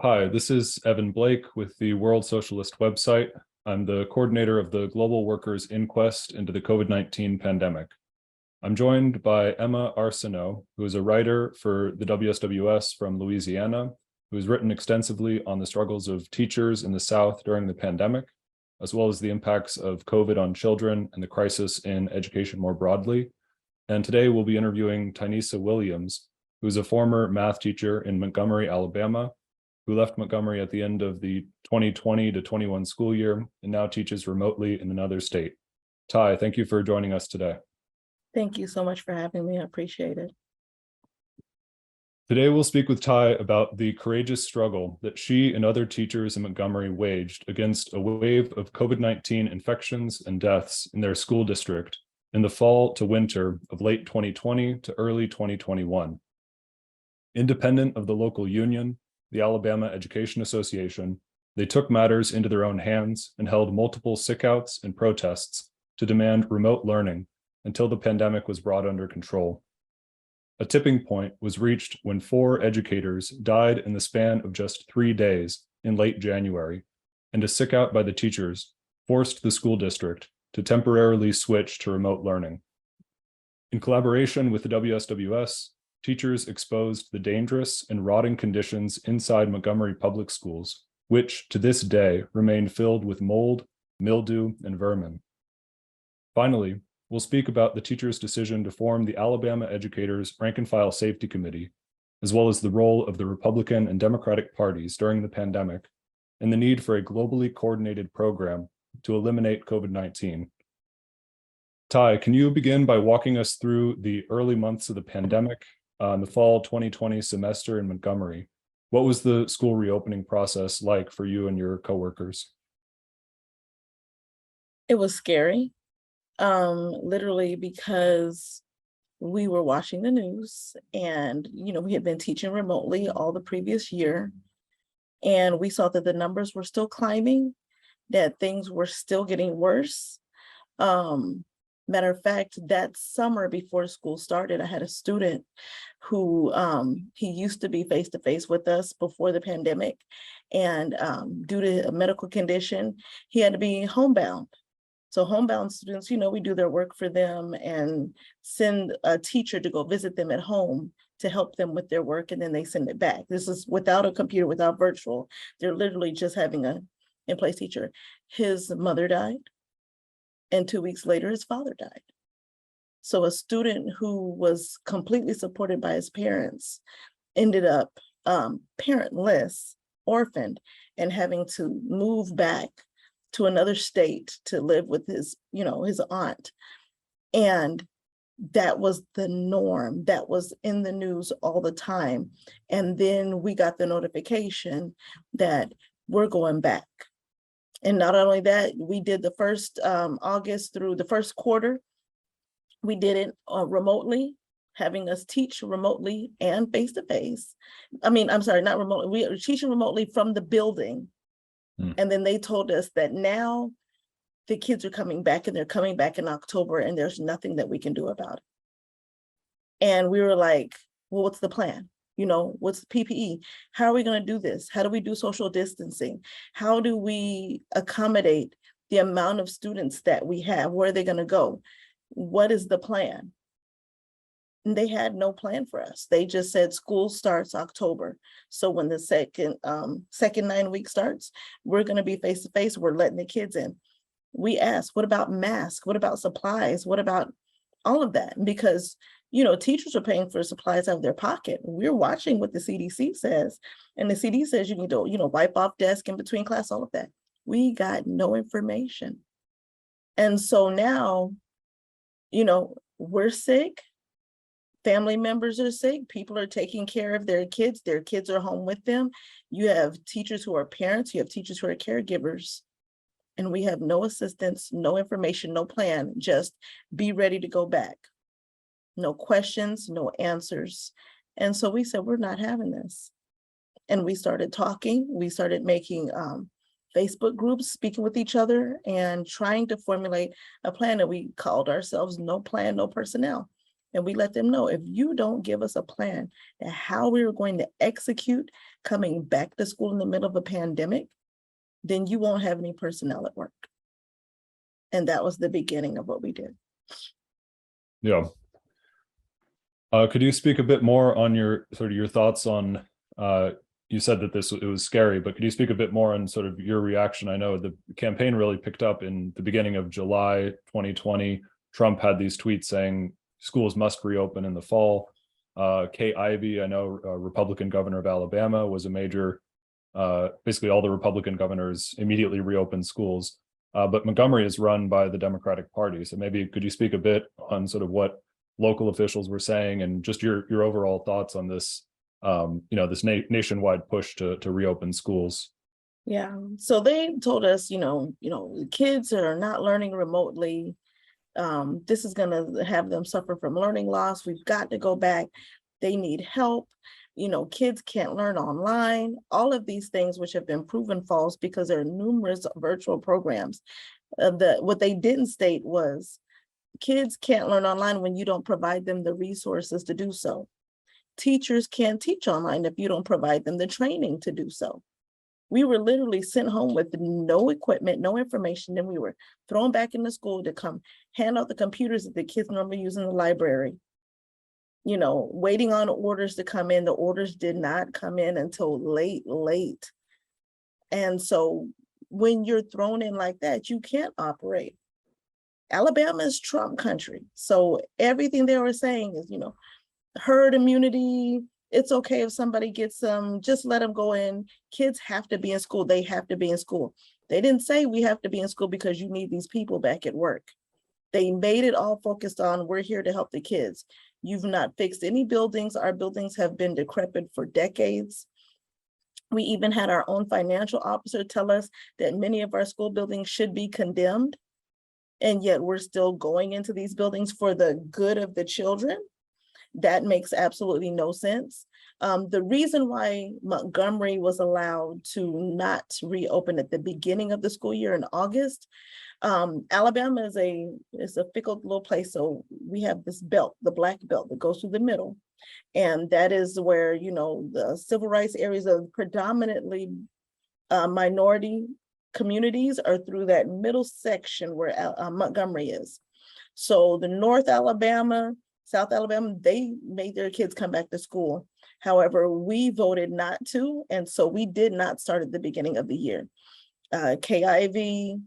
Hi, this is Evan Blake with the World Socialist website. I'm the coordinator of the Global Workers Inquest into the COVID-19 pandemic. I'm joined by Emma Arsenault, who is a writer for the WSWS from Louisiana, who has written extensively on the struggles of teachers in the South during the pandemic, as well as the impacts of COVID on children and the crisis in education more broadly. And today we'll be interviewing Tynisa Williams, who's a former math teacher in Montgomery, Alabama, who left Montgomery at the end of the 2020 to 21 school year and now teaches remotely in another state. Ty, thank you for joining us today. Thank you so much for having me. I appreciate it. Today, we'll speak with Ty about the courageous struggle that she and other teachers in Montgomery waged against a wave of COVID-19 infections and deaths in their school district in the fall to winter of late 2020 to early 2021. Independent of the local union, the Alabama Education Association, they took matters into their own hands and held multiple sickouts and protests to demand remote learning until the pandemic was brought under control. A tipping point was reached when 4 educators died in the span of just 3 days in late January, and a sickout by the teachers forced the school district to temporarily switch to remote learning. In collaboration with the WSWS, teachers exposed the dangerous and rotting conditions inside Montgomery public schools, which to this day remain filled with mold, mildew, and vermin. Finally, we'll speak about the teachers' decision to form the Alabama Educators Rank and File Safety Committee, as well as the role of the Republican and Democratic parties during the pandemic, and the need for a globally coordinated program to eliminate COVID-19. Ty, can you begin by walking us through the early months of the pandemic, in the fall 2020 semester in Montgomery? What was the school reopening process like for you and your coworkers? It was scary, literally, because we were watching the news and, we had been teaching remotely all the previous year. And we saw that the numbers were still climbing, that things were still getting worse. Matter of fact, that summer before school started, I had a student who he used to be face-to-face with us before the pandemic. And due to a medical condition, he had to be homebound. So homebound students, we do their work for them and send a teacher to go visit them at home to help them with their work, and then they send it back. This is without a computer, without virtual. They're literally just having a in-place teacher. His mother died, and 2 weeks later, his father died. So a student who was completely supported by his parents ended up parentless, orphaned, and having to move back to another state to live with his aunt. And that was the norm. That was in the news all the time. And then we got the notification that we're going back. And not only that, we did the first August through the first quarter. We did it remotely, having us teach remotely and face-to-face. I'm sorry, not remotely. We were teaching remotely from the building. And then they told us that now the kids are coming back, and they're coming back in October, and there's nothing that we can do about it. And we were like, well, what's the plan? What's the PPE? How are we going to do this? How do we do social distancing? How do we accommodate the amount of students that we have? Where are they going to go? What is the plan? And they had no plan for us. They just said school starts October. So when the second 9 week starts, we're going to be face-to-face. We're letting the kids in. We asked, what about masks? What about supplies? What about all of that? Because teachers are paying for supplies out of their pocket. We're watching what the CDC says. And the CDC says you need to, wipe off desk in between class, all of that. We got no information. And so now, we're sick. Family members are sick. People are taking care of their kids. Their kids are home with them. You have teachers who are parents. You have teachers who are caregivers. And we have no assistance, no information, no plan. Just be ready to go back. No questions, no answers. And so we said, we're not having this. And we started talking. We started making Facebook groups, speaking with each other and trying to formulate a plan that we called ourselves No Plan, No Personnel. And we let them know, if you don't give us a plan and how we are going to execute coming back to school in the middle of a pandemic, then you won't have any personnel at work. And that was the beginning of what we did. Yeah. Could you speak a bit more on your thoughts on, you said that it was scary, but could you speak a bit more on sort of your reaction? I know the campaign really picked up in the beginning of July 2020. Trump had these tweets saying schools must reopen in the fall. Kay Ivey, I know, Republican governor of Alabama, was a major, basically all the Republican governors immediately reopened schools. But Montgomery is run by the Democratic Party. So maybe could you speak a bit on sort of what local officials were saying and just your overall thoughts on this, this nationwide push to reopen schools? Yeah, so they told us, kids are not learning remotely. This is going to have them suffer from learning loss. We've got to go back. They need help. Kids can't learn online. All of these things, which have been proven false because there are numerous virtual programs. What they didn't state was kids can't learn online when you don't provide them the resources to do so. Teachers can't teach online if you don't provide them the training to do so. We were literally sent home with no equipment, no information. Then we were thrown back into school to come hand out the computers that the kids normally use in the library. Waiting on orders to come in. The orders did not come in until late. And so when you're thrown in like that, you can't operate. Alabama is Trump country. So everything they were saying is, herd immunity. It's okay if somebody gets some, just let them go in. Kids have to be in school. They have to be in school. They didn't say we have to be in school because you need these people back at work. They made it all focused on, we're here to help the kids. You've not fixed any buildings. Our buildings have been decrepit for decades. We even had our own financial officer tell us that many of our school buildings should be condemned. And yet we're still going into these buildings for the good of the children. That makes absolutely no sense. The reason why Montgomery was allowed to not reopen at the beginning of the school year in August, Alabama is a fickle little place. So we have this belt, the black belt that goes through the middle. And that is where, the civil rights areas of predominantly minority communities are through that middle section where Montgomery is. So the North Alabama, South Alabama, they made their kids come back to school. However, we voted not to, and so we did not start at the beginning of the year. KIV,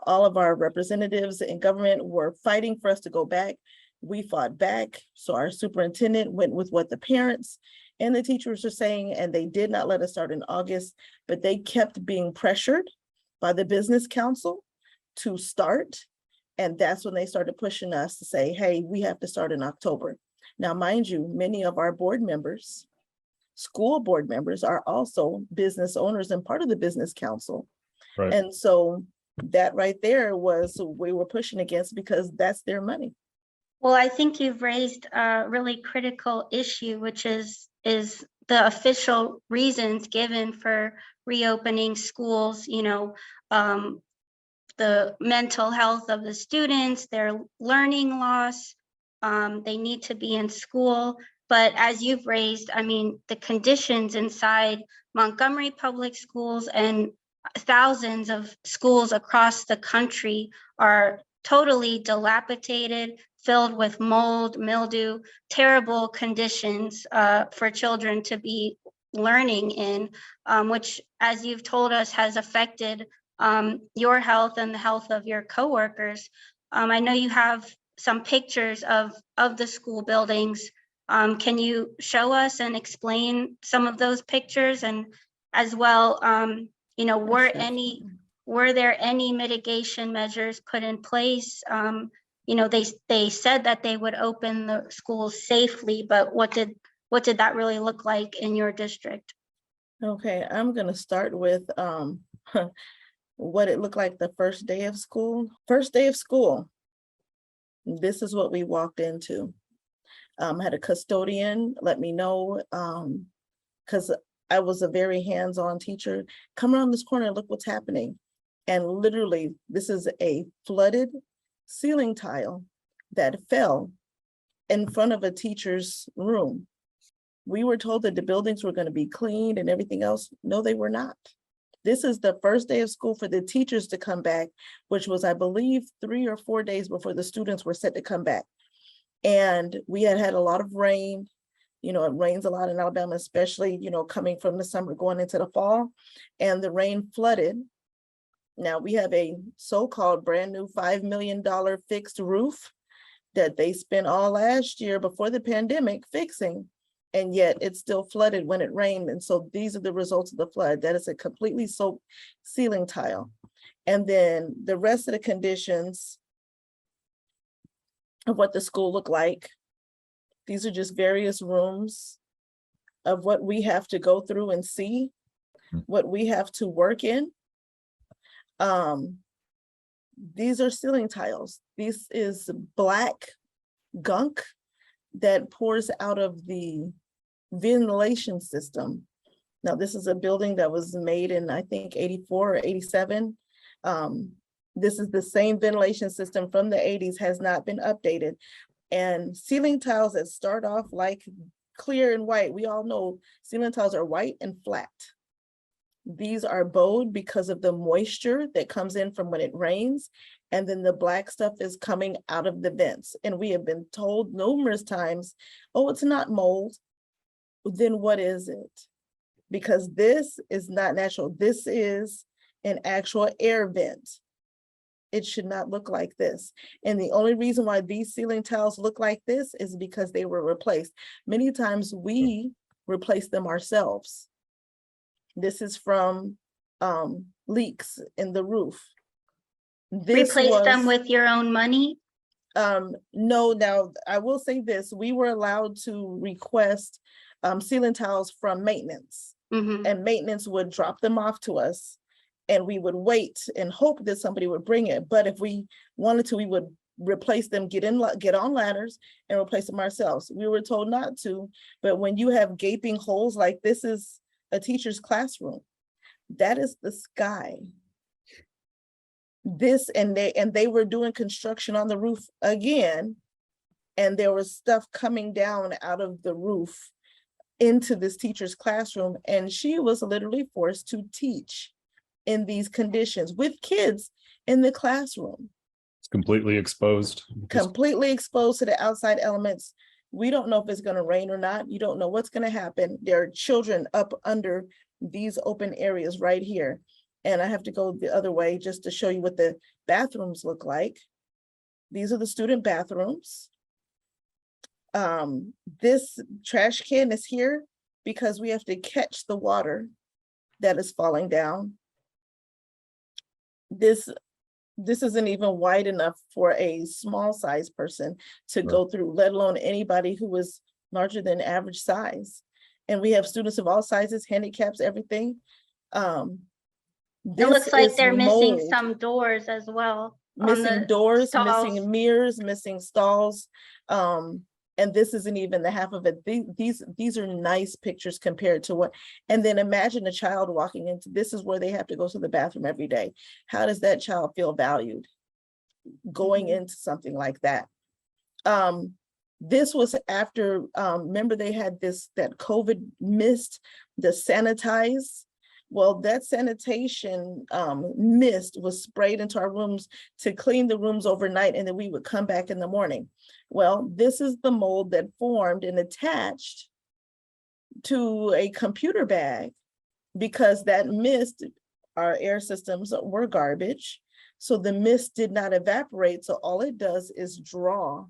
all of our representatives in government were fighting for us to go back. We fought back, so our superintendent went with what the parents and the teachers were saying, and they did not let us start in August, but they kept being pressured by the business council to start. And that's when they started pushing us to say, hey, we have to start in October. Now, mind you, many of our board members, school board members, are also business owners and part of the business council. Right. And so that right there was we were pushing against because that's their money. Well, I think you've raised a really critical issue, which is the official reasons given for reopening schools, the mental health of the students, their learning loss, they need to be in school. But as you've raised, the conditions inside Montgomery Public Schools and thousands of schools across the country are totally dilapidated, filled with mold, mildew, terrible conditions for children to be learning in, which, as you've told us, has affected your health and the health of your coworkers. I know you have some pictures of the school buildings. Can you show us and explain some of those pictures? And as well, were there any mitigation measures put in place? They said that they would open the schools safely, but what did that really look like in your district? Okay, I'm gonna start with what it looked like the first day of school. First day of school, this is what we walked into. Had a custodian let me know, because I was a very hands-on teacher. Come around this corner, look what's happening. And literally, this is a flooded ceiling tile that fell in front of a teacher's room. We were told that the buildings were going to be cleaned and everything else. No, they were not. This is the first day of school for the teachers to come back, which was, I believe, 3 or 4 days before the students were set to come back. And we had a lot of rain. You know, it rains a lot in Alabama, especially, you know, coming from the summer going into the fall, and the rain flooded. Now we have a so-called brand new $5 million fixed roof that they spent all last year before the pandemic fixing, and yet it's still flooded when it rained. And so these are the results of the flood. That is a completely soaked ceiling tile. And then the rest of the conditions of what the school looked like. These are just various rooms of what we have to go through and see, what we have to work in. These are ceiling tiles. This is black gunk that pours out of the ventilation system. Now, this is a building that was made in, I think, 84 or 87. This is the same ventilation system from the 80s, has not been updated. And ceiling tiles that start off like clear and white, we all know ceiling tiles are white and flat. These are bowed because of the moisture that comes in from when it rains. And then the black stuff is coming out of the vents. And we have been told numerous times, oh, it's not mold. Then what is it? Because this is not natural. This is an actual air vent. It should not look like this. And the only reason why these ceiling tiles look like this is because they were replaced. Many times we replace them ourselves. This is from leaks in the roof. Replace them with your own money? No, now I will say this, we were allowed to request ceiling tiles from maintenance, and maintenance would drop them off to us, and we would wait and hope that somebody would bring it. But if we wanted to, we would replace them, get on ladders and replace them ourselves. We were told not to, but when you have gaping holes, like this is a teacher's classroom, that is the sky. This, and they were doing construction on the roof again, and there was stuff coming down out of the roof into this teacher's classroom, and she was literally forced to teach in these conditions with kids in the classroom. It's completely exposed. Completely exposed to the outside elements. We don't know if it's going to rain or not. You don't know what's going to happen. There are children up under these open areas right here. And I have to go the other way just to show you what the bathrooms look like. These are the student bathrooms. This trash can is here because we have to catch the water that is falling down. This isn't even wide enough for a small size person to go through, let alone anybody who is larger than average size. And we have students of all sizes, handicaps, everything. It looks like they're missing some doors as well. Missing doors, missing mirrors, missing stalls. And this isn't even the half of it. These are nice pictures compared to what, and then imagine a child walking into, this is where they have to go to the bathroom every day. How does that child feel valued going into something like that? This was after, remember they had that COVID mist, the sanitize. Well, that sanitation mist was sprayed into our rooms to clean the rooms overnight, and then we would come back in the morning. Well, this is the mold that formed and attached to a computer bag because that mist, our air systems were garbage. So the mist did not evaporate. So all it does is draw.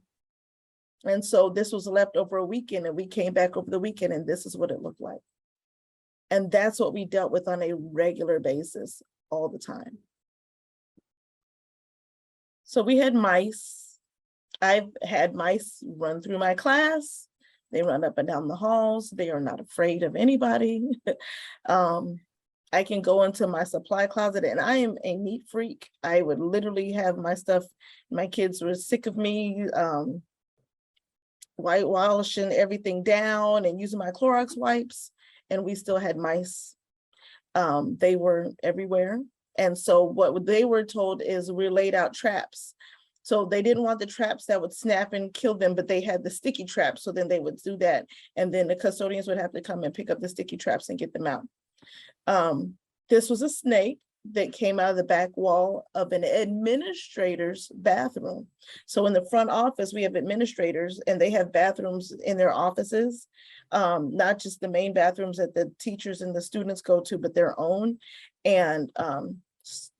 And so this was left over a weekend, and we came back over the weekend, and this is what it looked like. And that's what we dealt with on a regular basis all the time. So we had mice. I've had mice run through my class. They run up and down the halls. They are not afraid of anybody. I can go into my supply closet, and I am a neat freak. I would literally have my stuff. My kids were sick of me whitewashing everything down and using my Clorox wipes. And we still had mice. They were everywhere. And so what they were told is we laid out traps. So they didn't want the traps that would snap and kill them, but they had the sticky traps. So then they would do that. And then the custodians would have to come and pick up the sticky traps and get them out. This was a snake that came out of the back wall of an administrator's bathroom. So in the front office, we have administrators and they have bathrooms in their offices, not just the main bathrooms that the teachers and the students go to, but their own. And the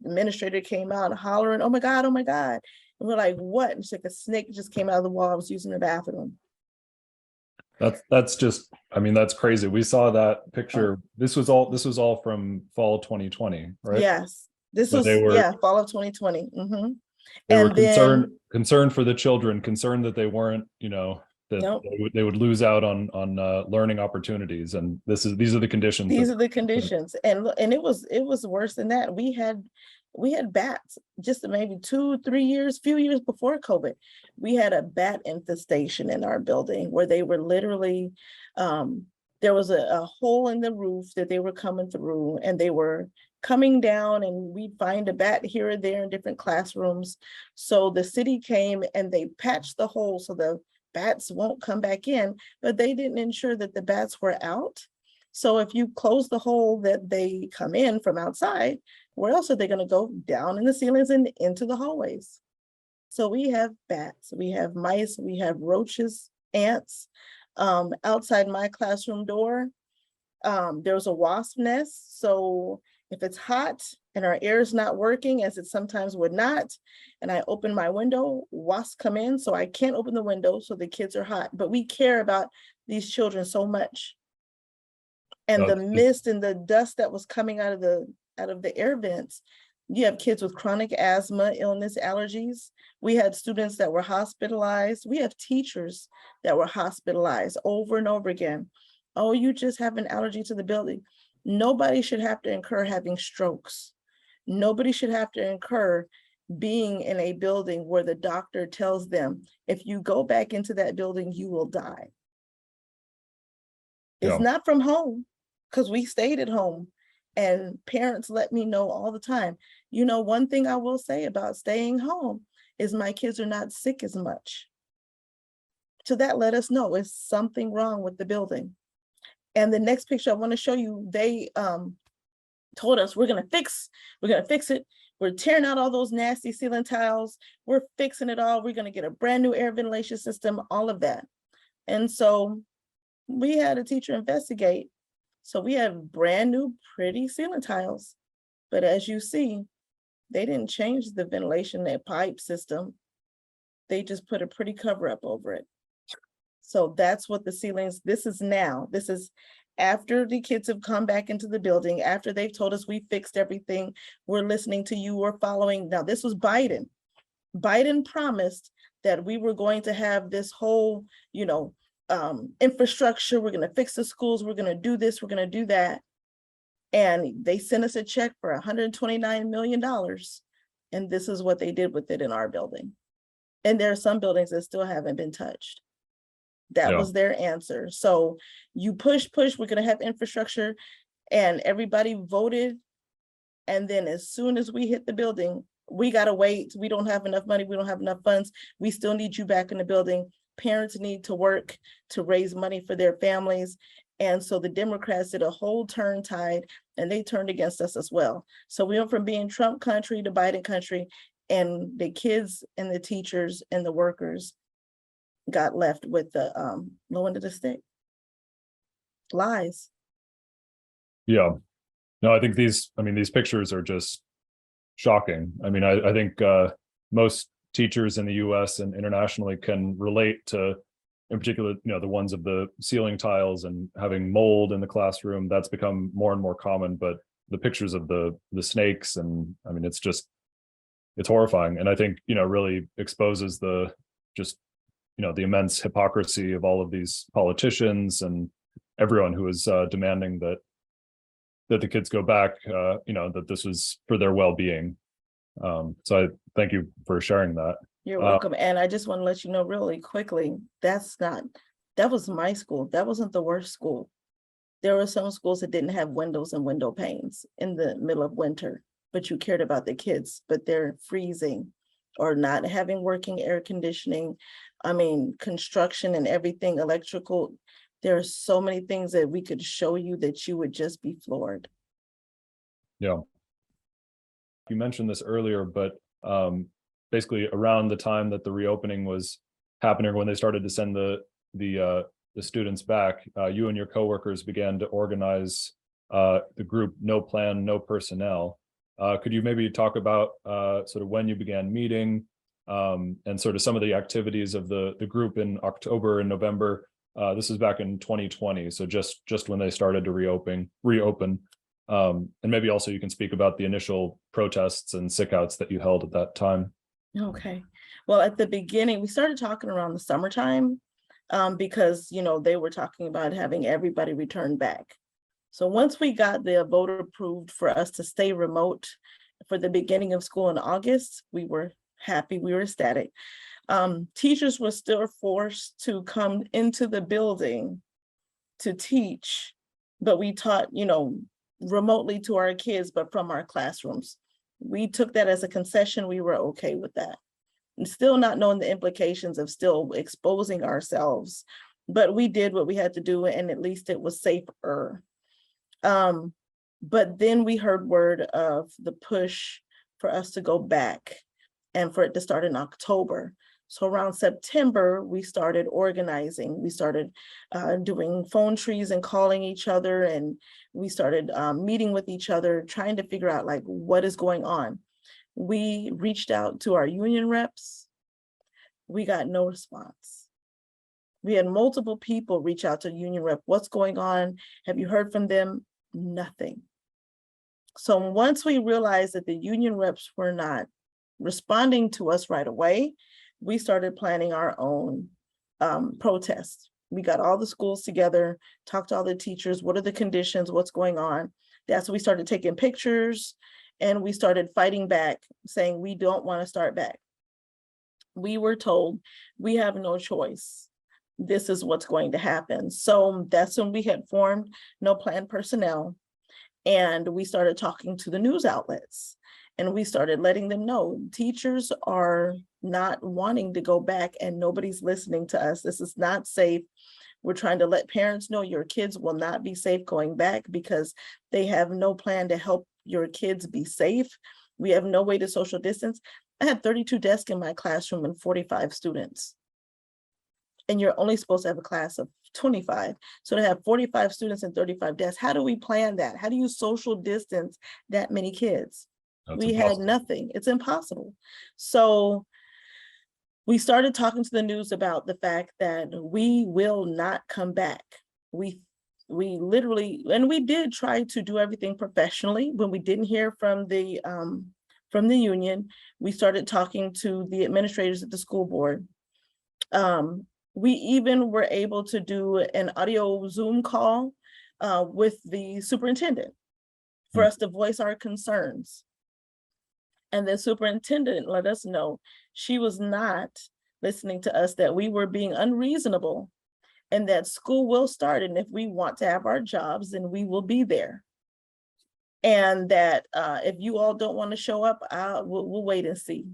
administrator came out hollering, oh my God, oh my God. And we're like, what? And it's like a snake just came out of the wall. I was using the bathroom. That's just, I mean, that's crazy. We saw that picture. This was all from fall 2020, right? Yes, this But was, they were- yeah, fall of 2020. They were And then, concerned for the children, concerned that they weren't, that Nope. they would lose out on learning opportunities. And these are the conditions. these are the conditions. And it was worse than that. We had bats just maybe 2-3 years, few years before COVID. We had a bat infestation in our building where they were literally, there was a hole in the roof that they were coming through and they were coming down, and we'd find a bat here or there in different classrooms. So the city came and they patched the hole so the bats won't come back in, but they didn't ensure that the bats were out. So if you close the hole that they come in from outside, where else are they going to go? Down in the ceilings and into the hallways. So we have bats, we have mice, we have roaches, ants. Outside my classroom door, there's a wasp nest. So if it's hot and our air is not working, as it sometimes would not, and I open my window, wasps come in. So I can't open the window, so the kids are hot. But we care about these children so much. And the mist and the dust that was coming out of the air vents, you have kids with chronic asthma, illness, allergies. We had students that were hospitalized. We have teachers that were hospitalized over and over again. Oh, you just have an allergy to the building. Nobody should have to incur having strokes. Nobody should have to incur being in a building where the doctor tells them, if you go back into that building, you will die. It's not from home, because we stayed at home. And parents let me know all the time, one thing I will say about staying home is my kids are not sick as much. So that let us know it's something wrong with the building. And the next picture I want to show you, they told us we're gonna fix it. We're tearing out all those nasty ceiling tiles. We're fixing it all. We're gonna get a brand new air ventilation system, all of that. And so we had a teacher investigate. So we have brand new, pretty ceiling tiles. But as you see, they didn't change the ventilation, their pipe system. They just put a pretty cover up over it. So that's what the ceilings, this is after the kids have come back into the building, after they've told us we fixed everything, we're listening to you, we're following. Now, this was Biden. Biden promised that we were going to have this whole, infrastructure. We're going to fix the schools. We're going to do this. We're going to do that. And they sent us a check for $129 million. And this is what they did with it in our building. And there are some buildings that still haven't been touched. That was their answer. So you push, we're going to have infrastructure, and everybody voted. And then as soon as we hit the building, we got to wait. We don't have enough money. We don't have enough funds. We still need you back in the building. Parents need to work to raise money for their families. And so the Democrats did a whole turn tide, and they turned against us as well. So we went from being Trump country to Biden country, and the kids and the teachers and the workers got left with the low end of the stick. Lies. Yeah. No, I think these pictures are just shocking. I mean, I think most teachers in the US and internationally can relate to, in particular, the ones of the ceiling tiles and having mold in the classroom. That's become more and more common, but the pictures of the snakes, and I mean, it's horrifying. And I think, really exposes the immense hypocrisy of all of these politicians and everyone who is demanding that the kids go back, that this was for their well-being. So I thank you for sharing that. You're welcome. And I just want to let you know really quickly, that was my school. That wasn't the worst school. There were some schools that didn't have windows and window panes in the middle of winter, but you cared about the kids, but they're freezing or not having working air conditioning. I mean, construction and everything, electrical. There are so many things that we could show you that you would just be floored. Yeah. You mentioned this earlier, but basically around the time that the reopening was happening, when they started to send the students back, you and your coworkers began to organize the group No Plan, No Personnel. Could you maybe talk about sort of when you began meeting and sort of some of the activities of the group in October and November? This is back in 2020, so just when they started to reopen. And maybe also you can speak about the initial protests and sickouts that you held at that time. Okay. Well, at the beginning, we started talking around the summertime because, you know, they were talking about having everybody return back. So once we got the vote approved for us to stay remote for the beginning of school in August, we were happy, we were ecstatic. Teachers were still forced to come into the building to teach, but we taught, you know, remotely to our kids, but from our classrooms. We took that as a concession. We were okay with that. And still not knowing the implications of still exposing ourselves, but we did what we had to do, and at least it was safer. But then we heard word of the push for us to go back and for it to start in October. So around September, we started organizing. We started doing phone trees and calling each other, and we started meeting with each other, trying to figure out like what is going on. We reached out to our union reps. We got no response. We had multiple people reach out to union rep. What's going on? Have you heard from them? Nothing. So once we realized that the union reps were not responding to us right away, we started planning our own protests. We got all the schools together, talked to all the teachers. What are the conditions? What's going on? That's when we started taking pictures, and we started fighting back, saying we don't want to start back. We were told we have no choice. This is what's going to happen. So that's when we had formed No Plan Personnel, and we started talking to the news outlets, and we started letting them know teachers are not wanting to go back and nobody's listening to us. This is not safe. We're trying to let parents know your kids will not be safe going back because they have no plan to help your kids be safe. We have no way to social distance. I had 32 desks in my classroom and 45 students. And you're only supposed to have a class of 25. So to have 45 students and 35 desks, how do we plan that? How do you social distance that many kids? We had nothing. It's impossible. So we started talking to the news about the fact that we will not come back. We literally, and we did try to do everything professionally. When we didn't hear from the union, we started talking to the administrators at the school board. We even were able to do an audio Zoom call with the superintendent for us to voice our concerns. And the superintendent let us know she was not listening to us, that we were being unreasonable, and that school will start. And if we want to have our jobs, then we will be there. And that if you all don't want to show up, we'll wait and see.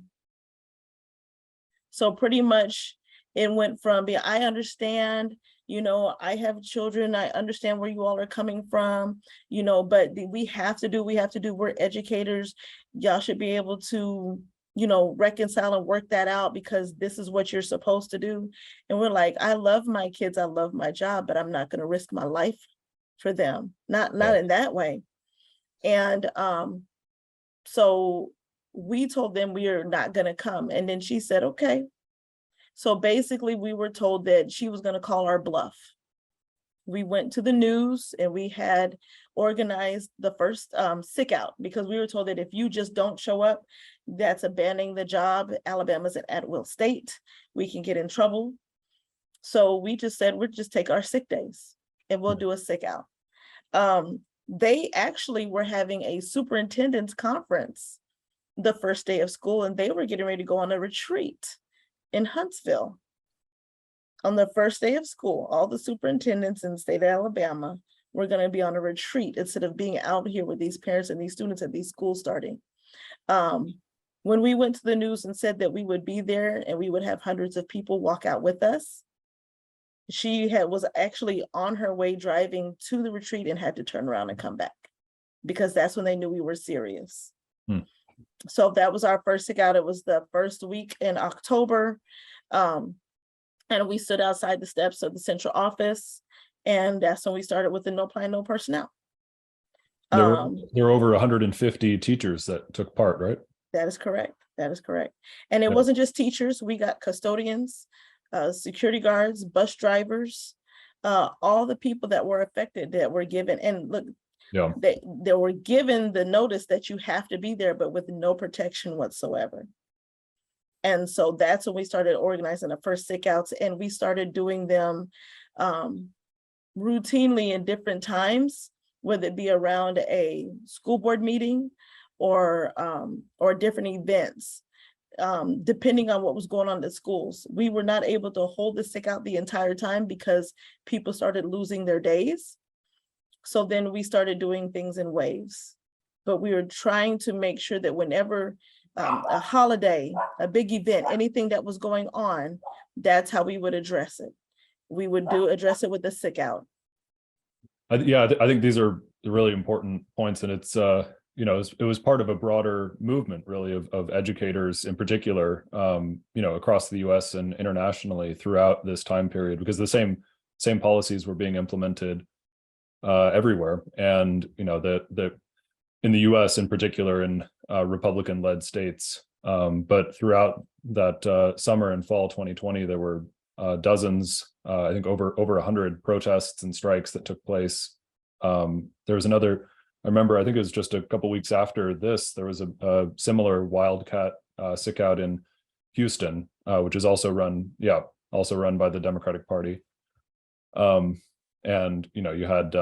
So pretty much it went from being, I understand, you know, I have children, I understand where you all are coming from, you know, but we have to do, we're educators. Y'all should be able to, you know, reconcile and work that out because this is what you're supposed to do. And we're like, I love my kids, I love my job, but I'm not going to risk my life for them. Not in that way. And so we told them we are not going to come. And then she said, okay. So basically we were told that she was going to call our bluff. We went to the news and we had organized the first sick out, because we were told that if you just don't show up, that's abandoning the job. Alabama's an at-will state. We can get in trouble. So we just said, we'll just take our sick days and we'll do a sick out. They actually were having a superintendent's conference the first day of school, and they were getting ready to go on a retreat in Huntsville. On the first day of school, all the superintendents in the state of Alabama were going to be on a retreat instead of being out here with these parents and these students at these schools starting. When we went to the news and said that we would be there and we would have hundreds of people walk out with us, she was actually on her way driving to the retreat and had to turn around and come back because that's when they knew we were serious. So that was our first stick out. It was the first week in October. And we stood outside the steps of the central office. And that's when we started with the no plan, no personnel. There were over 150 teachers that took part, right? That is correct. That is correct. And it Yeah. wasn't just teachers. We got custodians, security guards, bus drivers, all the people that were affected that were given. And look, Yeah. they were given the notice that you have to be there, but with no protection whatsoever. And so that's when we started organizing the first stick outs, and we started doing them routinely in different times, whether it be around a school board meeting or different events, depending on what was going on in the schools. We were not able to hold the stick out the entire time because people started losing their days. So then we started doing things in waves, but we were trying to make sure that whenever a holiday, a big event, anything that was going on, that's how we would address it. We would address it with the stick out. I think these are really important points, and it's it was part of a broader movement, really, of educators in particular, across the U.S. and internationally throughout this time period, because the same policies were being implemented everywhere, and that in the U.S. in particular in Republican-led states, but throughout that summer and fall 2020, there were dozens, I think over 100 protests and strikes that took place. There was another, I remember, I think it was just a couple weeks after this, there was a similar Wildcat sick out in Houston, which is also run by the Democratic Party. And you had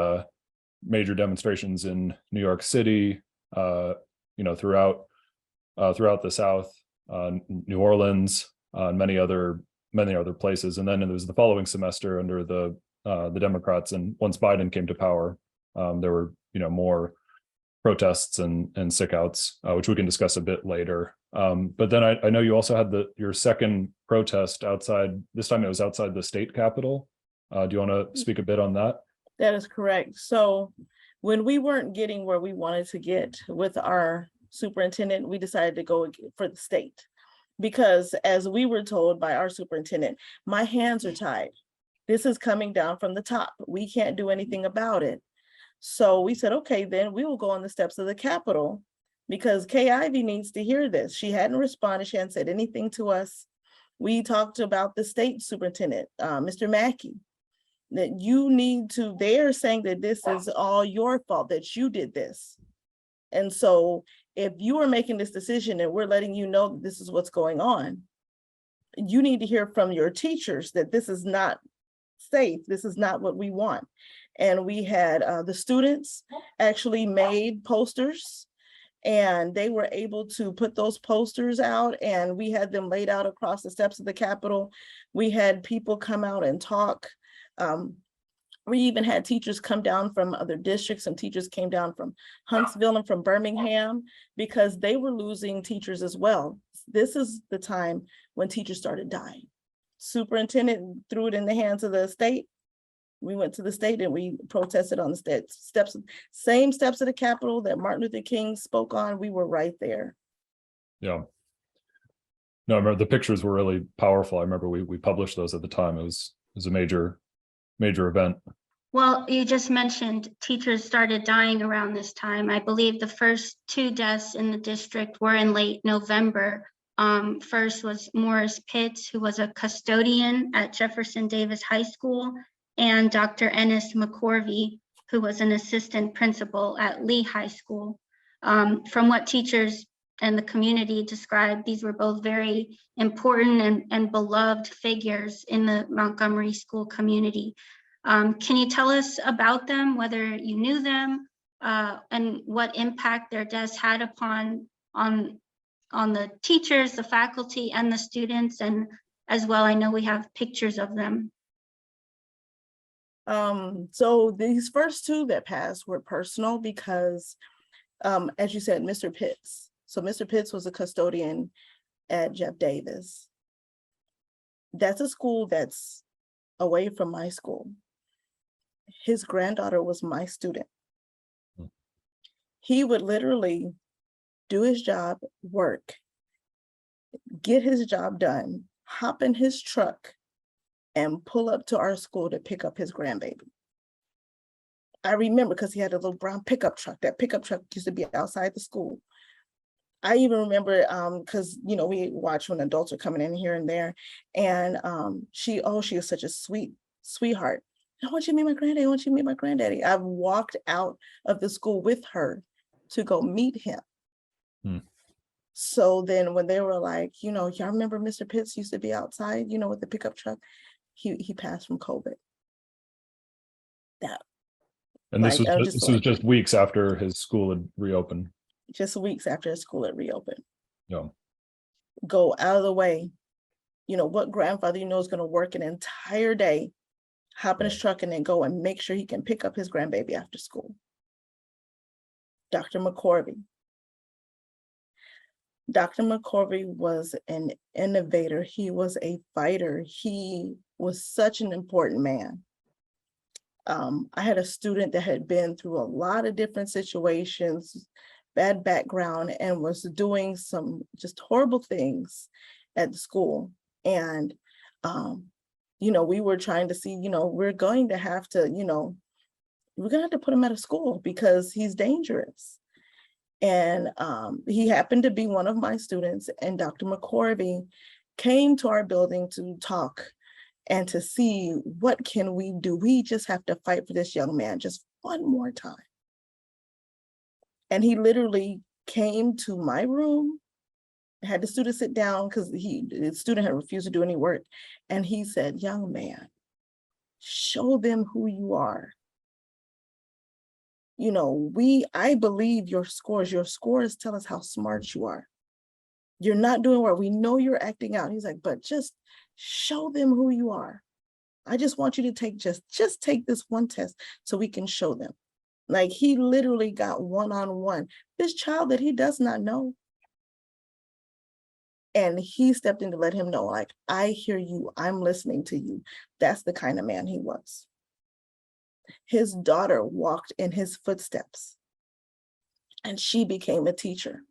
major demonstrations in New York City, throughout the South, New Orleans, and many other places. And then it was the following semester under the Democrats, and once Biden came to power, there were more protests and sick outs, which we can discuss a bit later. But then I know you also had your second protest outside. This time it was outside the state capitol. Do you want to speak a bit on that? That is correct. So when we weren't getting where we wanted to get with our superintendent, we decided to go for the state, because as we were told by our superintendent, my hands are tied. This is coming down from the top. We can't do anything about it. So we said, okay, then we will go on the steps of the Capitol, because Kay Ivey needs to hear this. She hadn't responded. She hadn't said anything to us. We talked about the state superintendent, Mr. Mackey, that you need to, they're saying that this is all your fault, that you did this. And so if you are making this decision and we're letting you know that this is what's going on, you need to hear from your teachers that this is not safe. This is not what we want. And we had the students actually made posters, and they were able to put those posters out, and we had them laid out across the steps of the Capitol. We had people come out and talk. We even had teachers come down from other districts. Some teachers came down from Huntsville and from Birmingham, because they were losing teachers as well. This is the time when teachers started dying. Superintendent threw it in the hands of the state. We went to the state and we protested on the same steps of the Capitol that Martin Luther King spoke on. We were right there. Yeah. No, I remember the pictures were really powerful. I remember we published those at the time. It was a major event. Well, you just mentioned teachers started dying around this time. I believe the first 2 deaths in the district were in late November. First was Morris Pitts, who was a custodian at Jefferson Davis High School, and Dr. Ennis McCorvey, who was an assistant principal at Lee High School. From what teachers and the community described, these were both very important and beloved figures in the Montgomery school community. Can you tell us about them, whether you knew them, and what impact their deaths had upon the teachers, the faculty, and the students? And as well, I know we have pictures of them. So these first 2 that passed were personal because, as you said, Mr. Pitts. So Mr. Pitts was a custodian at Jeff Davis. That's a school that's away from my school. His granddaughter was my student. He would literally do his job, work, get his job done, hop in his truck, and pull up to our school to pick up his grandbaby. I remember because he had a little brown pickup truck. That pickup truck used to be outside the school. I even remember because we watch when adults are coming in here and there, and she is such a sweetheart. I want you to meet my granddaddy. I want you to meet my granddaddy. I've walked out of the school with her to go meet him. So then when they were like, y'all remember Mr. Pitts used to be outside, with the pickup truck, he passed from COVID. And this was just weeks after his school had reopened. Just weeks after his school had reopened. Yeah. Go out of the way. What grandfather is going to work an entire day, hop in his truck, and then go and make sure he can pick up his grandbaby after school. Dr. McCorvey. Dr. McCorvey was an innovator. He was a fighter. He was such an important man. I had a student that had been through a lot of different situations, bad background, and was doing some just horrible things at the school. And, we were trying to see, we're going to have to put him out of school because he's dangerous. And he happened to be one of my students, and Dr. McCorvey came to our building to talk and to see what can we do. We just have to fight for this young man just one more time. And he literally came to my room, had the student sit down because the student had refused to do any work. And he said, young man, show them who you are. I believe your scores tell us how smart you are. You're not doing work. We know you're acting out. He's like, but just show them who you are. I just want you to take just take this one test so we can show them. Like, he literally got one-on-one, this child that he does not know. And he stepped in to let him know, like, I hear you, I'm listening to you. That's the kind of man he was. His daughter walked in his footsteps, and she became a teacher.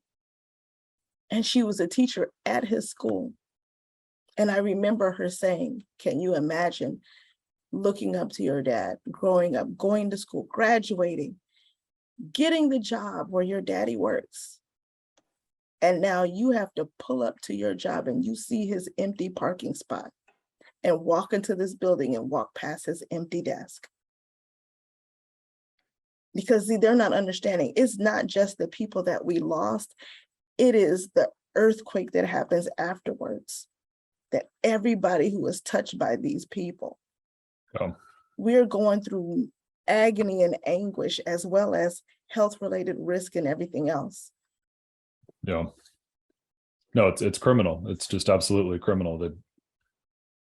And she was a teacher at his school. And I remember her saying, can you imagine looking up to your dad, growing up, going to school, graduating, getting the job where your daddy works. And now you have to pull up to your job and you see his empty parking spot and walk into this building and walk past his empty desk. Because they're not understanding. It's not just the people that we lost. It is the earthquake that happens afterwards, that everybody who was touched by these people, we're going through agony and anguish, as well as health-related risk and everything else. Yeah. No, it's criminal. It's just absolutely criminal that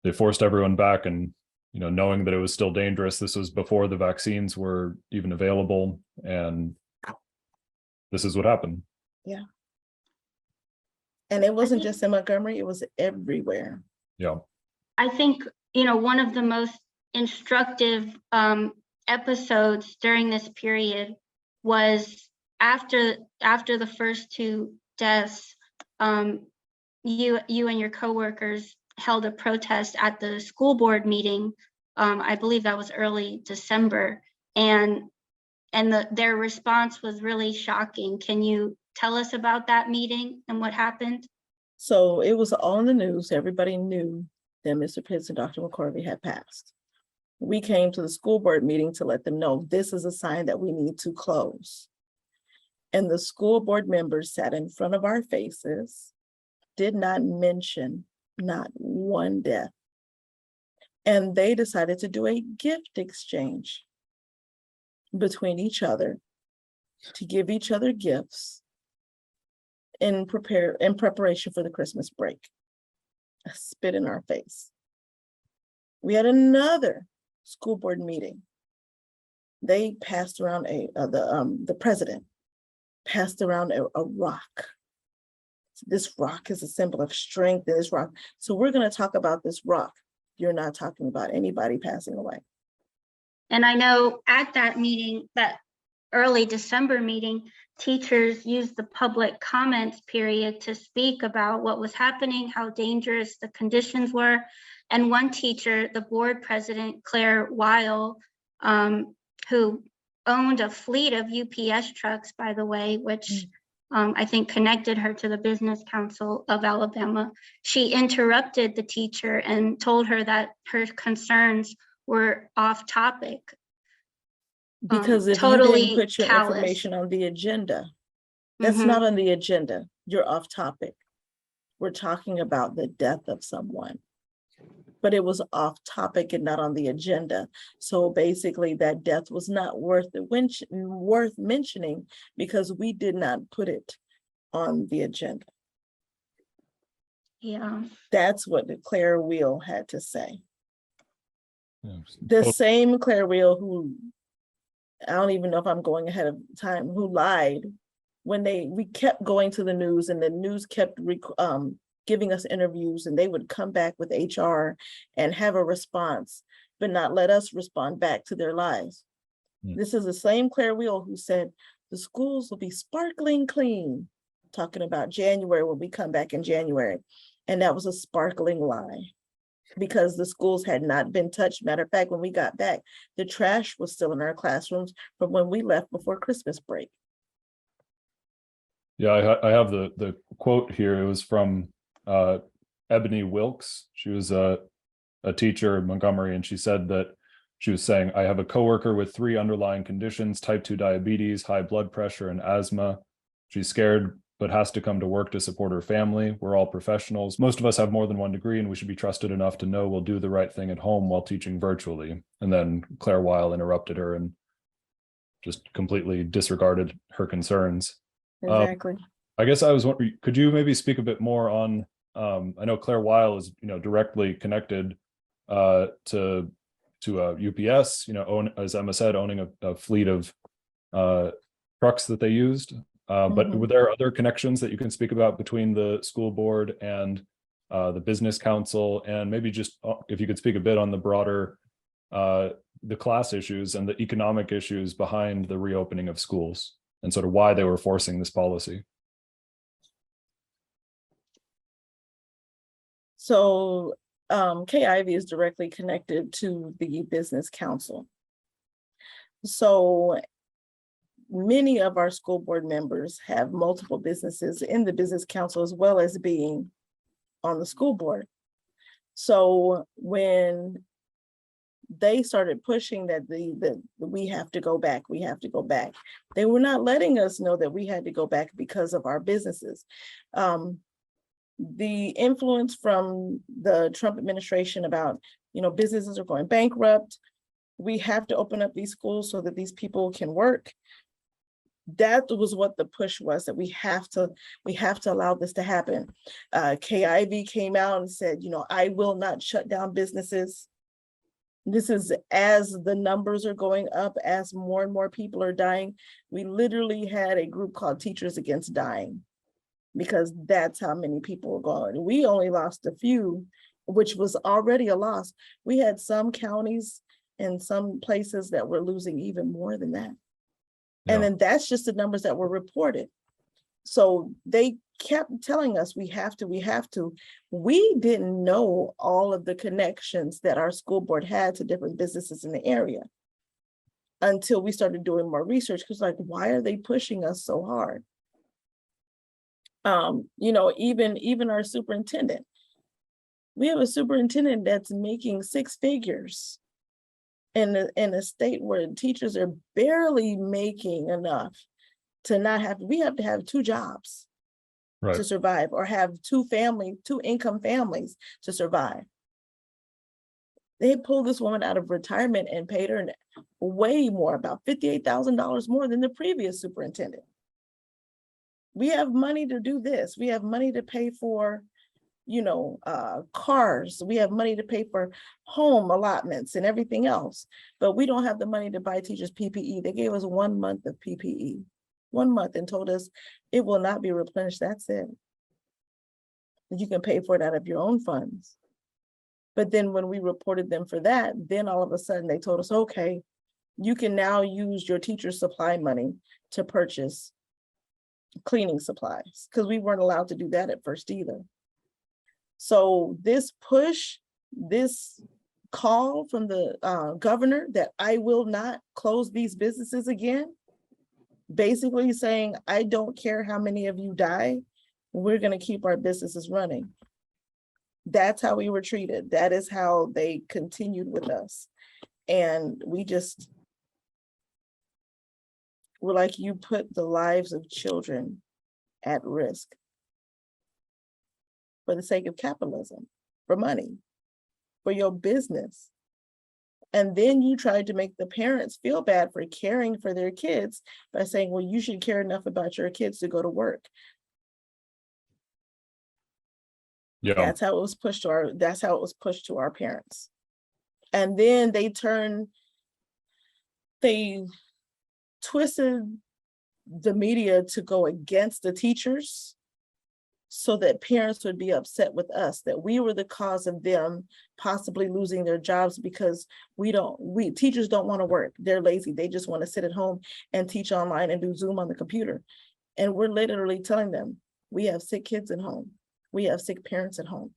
they forced everyone back, and knowing that it was still dangerous. This was before the vaccines were even available, and this is what happened. Yeah. And it wasn't just in Montgomery, it was everywhere. Yeah. I think, one of the most instructive episodes during this period was after the first two deaths, you and your coworkers held a protest at the school board meeting. I believe that was early December, and their response was really shocking. Can you tell us about that meeting and what happened? So it was all in the news. Everybody knew that Mr. Pitts and Dr. McCorvey had passed. We came to the school board meeting to let them know this is a sign that we need to close. And the school board members sat in front of our faces, did not mention not one death. And they decided to do a gift exchange between each other to give each other gifts in preparation for the Christmas break. A spit in our face. We had another school board meeting. They passed around the president passed around a rock This rock is a symbol of strength, and this rock. So we're going to talk about this rock. You're not talking about anybody passing away. And I know at that meeting, that early December meeting, teachers used the public comments period to speak about what was happening, how dangerous the conditions were. And one teacher, the board president, Claire Weil, who owned a fleet of UPS trucks, by the way, which I think connected her to the Business Council of Alabama. She interrupted the teacher and told her that her concerns were off topic. Because if totally you didn't put your callous. information on the agenda, that's not on the agenda. You're off topic. We're talking about the death of someone, but it was off topic and not on the agenda. So basically that death was not worth mentioning because we did not put it on the agenda. Yeah. That's what Claire Weil had to say. Yeah. The same Claire Weil who, I don't even know if I'm going ahead of time, who lied when we kept going to the news, and the news kept giving us interviews, and they would come back with HR and have a response, but not let us respond back to their lies. This is the same Claire Weil who said the schools will be sparkling clean, talking about January when we come back in January. And that was a sparkling lie because the schools had not been touched. Matter of fact, when we got back, the trash was still in our classrooms from when we left before Christmas break. Yeah, I have the quote here. It was from Ebony Wilkes. She was a teacher in Montgomery, and she said that she was saying, I have a coworker with 3 underlying conditions: type 2 diabetes, high blood pressure, and asthma. She's scared, but has to come to work to support her family. We're all professionals. Most of us have more than 1 degree, and we should be trusted enough to know we'll do the right thing at home while teaching virtually. And then Claire Weil interrupted her and just completely disregarded her concerns. Exactly. I guess I was wondering, could you maybe speak a bit more on, I know Claire Weil is, directly connected to UPS, as Emma said, owning a fleet of trucks that they used. But were there other connections that you can speak about between the school board and the business council? And maybe just if you could speak a bit on the broader, the class issues and the economic issues behind the reopening of schools and sort of why they were forcing this policy. So KIV is directly connected to the business council. So many of our school board members have multiple businesses in the business council as well as being on the school board. So when they started pushing that we have to go back, they were not letting us know that we had to go back because of our businesses. The influence from the Trump administration about, businesses are going bankrupt, we have to open up these schools so that these people can work. That was what the push was, that we have to allow this to happen. KIV came out and said, I will not shut down businesses. This is as the numbers are going up, as more and more people are dying. We literally had a group called Teachers Against Dying, because that's how many people were going. We only lost a few, which was already a loss. We had some counties and some places that were losing even more than that. Yeah. And then that's just the numbers that were reported. So they kept telling us we have to. We didn't know all of the connections that our school board had to different businesses in the area until we started doing more research, because why are they pushing us so hard? Even our superintendent, we have a superintendent that's making 6 figures in a state where teachers are barely making enough to not have, we have to have 2 jobs to survive, or have 2 income families to survive. They pulled this woman out of retirement and paid her way more, about $58,000 more than the previous superintendent. We have money to do this. We have money to pay for, cars. We have money to pay for home allotments and everything else, but we don't have the money to buy teachers PPE. They gave us 1 month of PPE, 1 month, and told us it will not be replenished. That's it. You can pay for it out of your own funds. But then when we reported them for that, then all of a sudden they told us, okay, you can now use your teacher's supply money to purchase cleaning supplies, because we weren't allowed to do that at first either. So this push, this call from the governor that I will not close these businesses again, basically saying, I don't care how many of you die, we're going to keep our businesses running. That's how we were treated. That is how they continued with us. And we just were like, you put the lives of children at risk for the sake of capitalism, for money, for your business. And then you tried to make the parents feel bad for caring for their kids by saying, well, you should care enough about your kids to go to work. Yeah. That's how it was pushed to our parents. And then they twisted the media to go against the teachers so that parents would be upset with us, that we were the cause of them possibly losing their jobs because teachers don't want to work. They're lazy. They just want to sit at home and teach online and do Zoom on the computer. And we're literally telling them, we have sick kids at home. We have sick parents at home.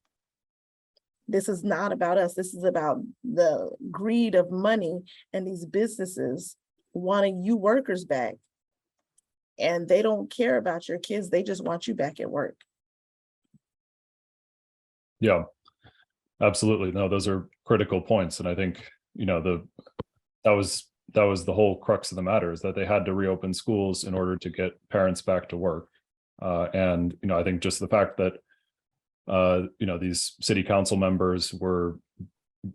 This is not about us. This is about the greed of money and these businesses wanting you workers back. And they don't care about your kids. They just want you back at work. Yeah, absolutely. No, those are critical points. And I think, that was the whole crux of the matter, is that they had to reopen schools in order to get parents back to work. And I think just the fact that these city council members were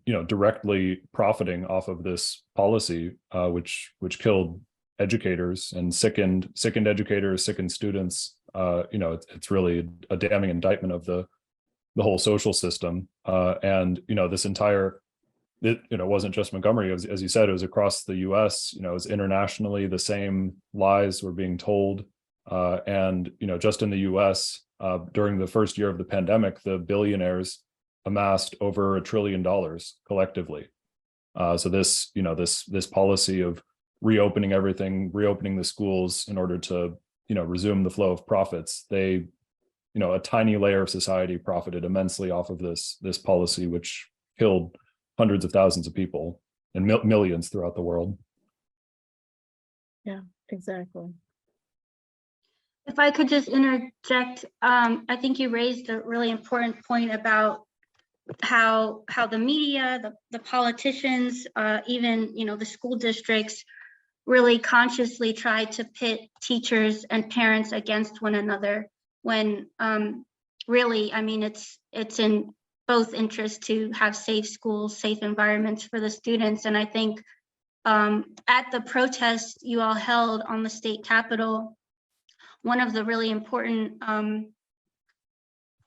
directly profiting off of this policy, which killed educators and sickened educators, sickened students. It's really a damning indictment of the whole social system. And this entire, it wasn't just Montgomery, as you said, it was across the US. It was internationally, the same lies were being told. And just in the US, during the first year of the pandemic, the billionaires amassed over $1 trillion collectively. So this policy of reopening everything, reopening the schools in order to resume the flow of profits, a tiny layer of society profited immensely off of this policy, which killed hundreds of thousands of people and millions throughout the world. Yeah, exactly. If I could just interject, I think you raised a really important point about how the media, the politicians, even the school districts really consciously try to pit teachers and parents against one another, when really, I mean, it's in both interests to have safe schools, safe environments for the students. And I think at the protest you all held on the state capitol, one of the really important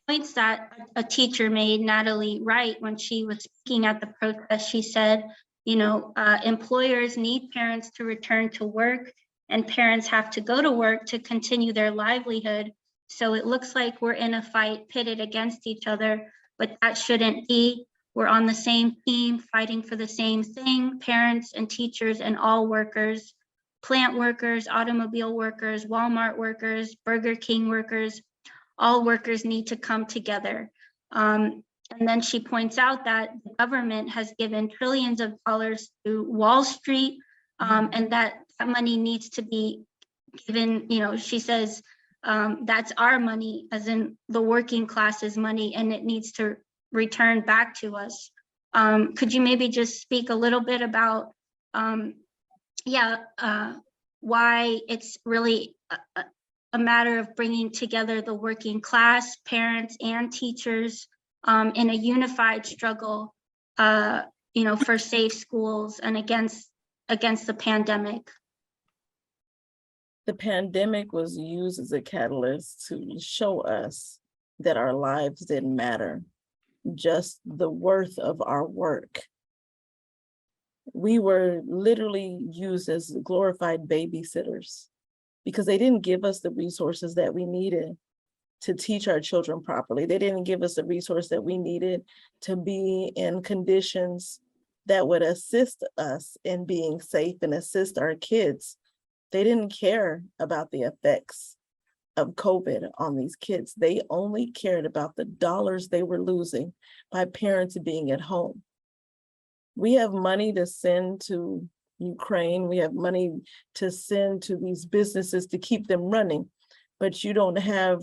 points that a teacher made, Natalie Wright, when she was speaking at the protest, she said, employers need parents to return to work, and parents have to go to work to continue their livelihood. So it looks like we're in a fight pitted against each other, but that shouldn't be. We're on the same team, fighting for the same thing, parents and teachers and all workers. Plant workers, automobile workers, Walmart workers, Burger King workers, all workers need to come together. And then she points out that the government has given trillions of dollars to Wall Street, and that money needs to be given, she says, that's our money, as in the working class's money, and it needs to return back to us. Could you maybe just speak a little bit about why it's really a matter of bringing together the working class, parents and teachers in a unified struggle, for safe schools and against the pandemic? The pandemic was used as a catalyst to show us that our lives didn't matter, just the worth of our work. We were literally used as glorified babysitters because they didn't give us the resources that we needed. to teach our children properly. They didn't give us the resource that we needed to be in conditions that would assist us in being safe and assist our kids. They didn't care about the effects of COVID on these kids. They only cared about the dollars they were losing by parents being at home. We have money to send to Ukraine. We have money to send to these businesses to keep them running, but you don't have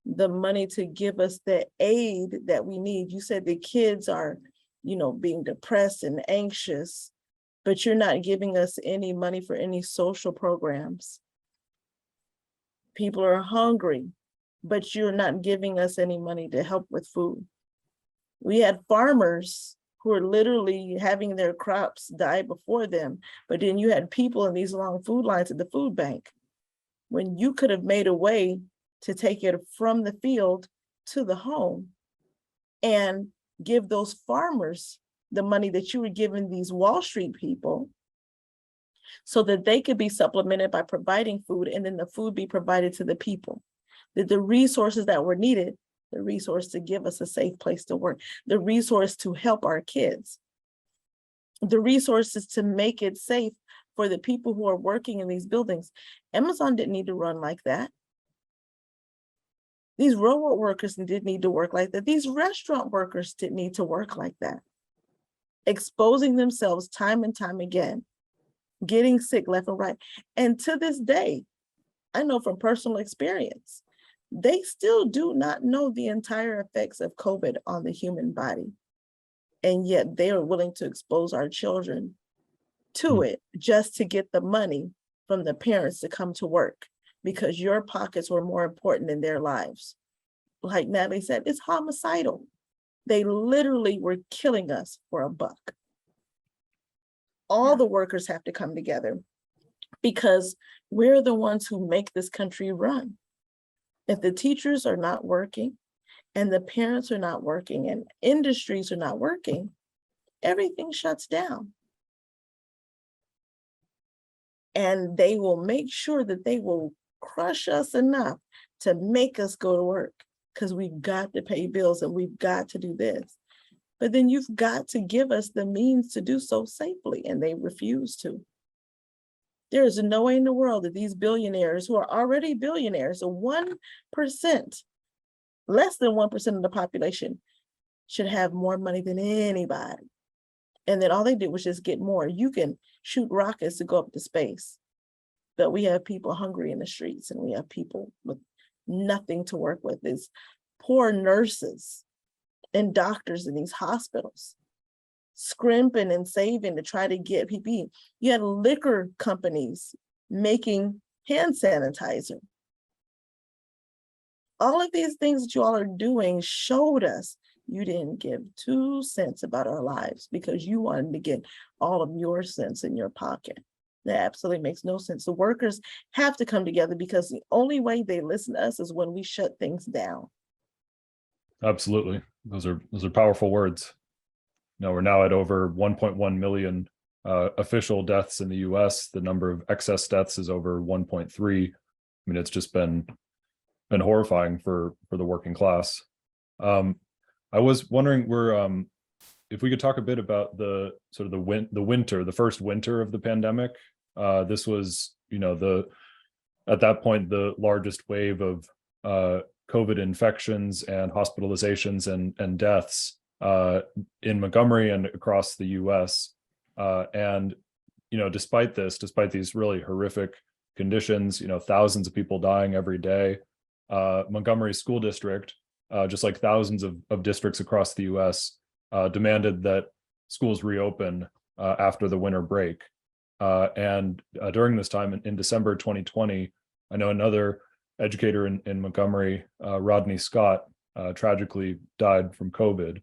the money to give us the aid that we need. You said the kids are, being depressed and anxious, but you're not giving us any money for any social programs. People are hungry, but you're not giving us any money to help with food. We had farmers who are literally having their crops die before them, but then you had people in these long food lines at the food bank when you could have made a way to take it from the field to the home and give those farmers the money that you were giving these Wall Street people so that they could be supplemented by providing food, and then the food be provided to the people. That the resources that were needed, the resource to give us a safe place to work, the resource to help our kids, the resources to make it safe for the people who are working in these buildings. Amazon didn't need to run like that. These railroad workers didn't need to work like that. These restaurant workers didn't need to work like that. Exposing themselves time and time again, getting sick left and right. And to this day, I know from personal experience, they still do not know the entire effects of COVID on the human body. And yet they are willing to expose our children to it just to get the money from the parents to come to work, because your pockets were more important than their lives. Like Natalie said, it's homicidal. They literally were killing us for a buck. All the workers have to come together because we're the ones who make this country run. If the teachers are not working and the parents are not working and industries are not working, everything shuts down. And they will make sure that they will crush us enough to make us go to work, because we've got to pay bills and we've got to do this. But then you've got to give us the means to do so safely, and they refuse to. There is no way in the world that these billionaires who are already billionaires, so 1%, less than 1% of the population should have more money than anybody. And then all they did was just get more. You can shoot rockets to go up to space, but we have people hungry in the streets, and we have people with nothing to work with. There's poor nurses and doctors in these hospitals scrimping and saving to try to get PPE. You had liquor companies making hand sanitizer. All of these things that you all are doing showed us you didn't give 2 cents about our lives because you wanted to get all of your cents in your pocket. That absolutely makes no sense. The workers have to come together, because the only way they listen to us is when we shut things down. Absolutely. Those are powerful words. We're now at over 1.1 million official deaths in the US. The number of excess deaths is over 1.3. I mean, it's just been horrifying for the working class. I was wondering if we could talk a bit about the first winter of the pandemic. This was, at that point, the largest wave of COVID infections and hospitalizations and deaths in Montgomery and across the US. And despite these really horrific conditions, thousands of people dying every day, Montgomery School District, just like thousands of districts across the US, demanded that schools reopen after the winter break. And during this time in December 2020, I know another educator in Montgomery, Rodney Scott, tragically died from COVID.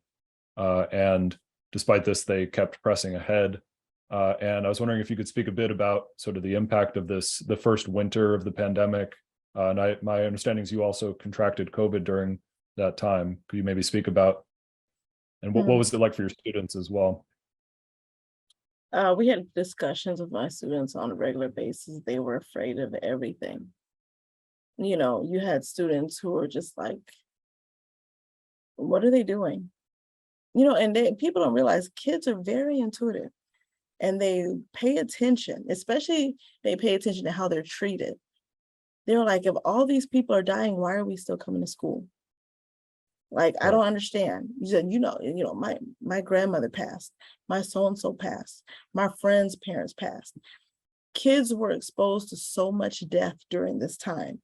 And despite this, they kept pressing ahead. And I was wondering if you could speak a bit about sort of the impact of the first winter of the pandemic. And my understanding is you also contracted COVID during that time. Could you maybe speak about, and what was it like for your students as well? We had discussions with my students on a regular basis. They were afraid of everything. You know, you had students who were just like, what are they doing? You know, and people don't realize kids are very intuitive and they pay attention, especially they pay attention to how they're treated. They're like, if all these people are dying, why are we still coming to school? Like, I Right. don't understand. You said, my grandmother passed, my so-and-so passed, my friend's parents passed. Kids were exposed to so much death during this time.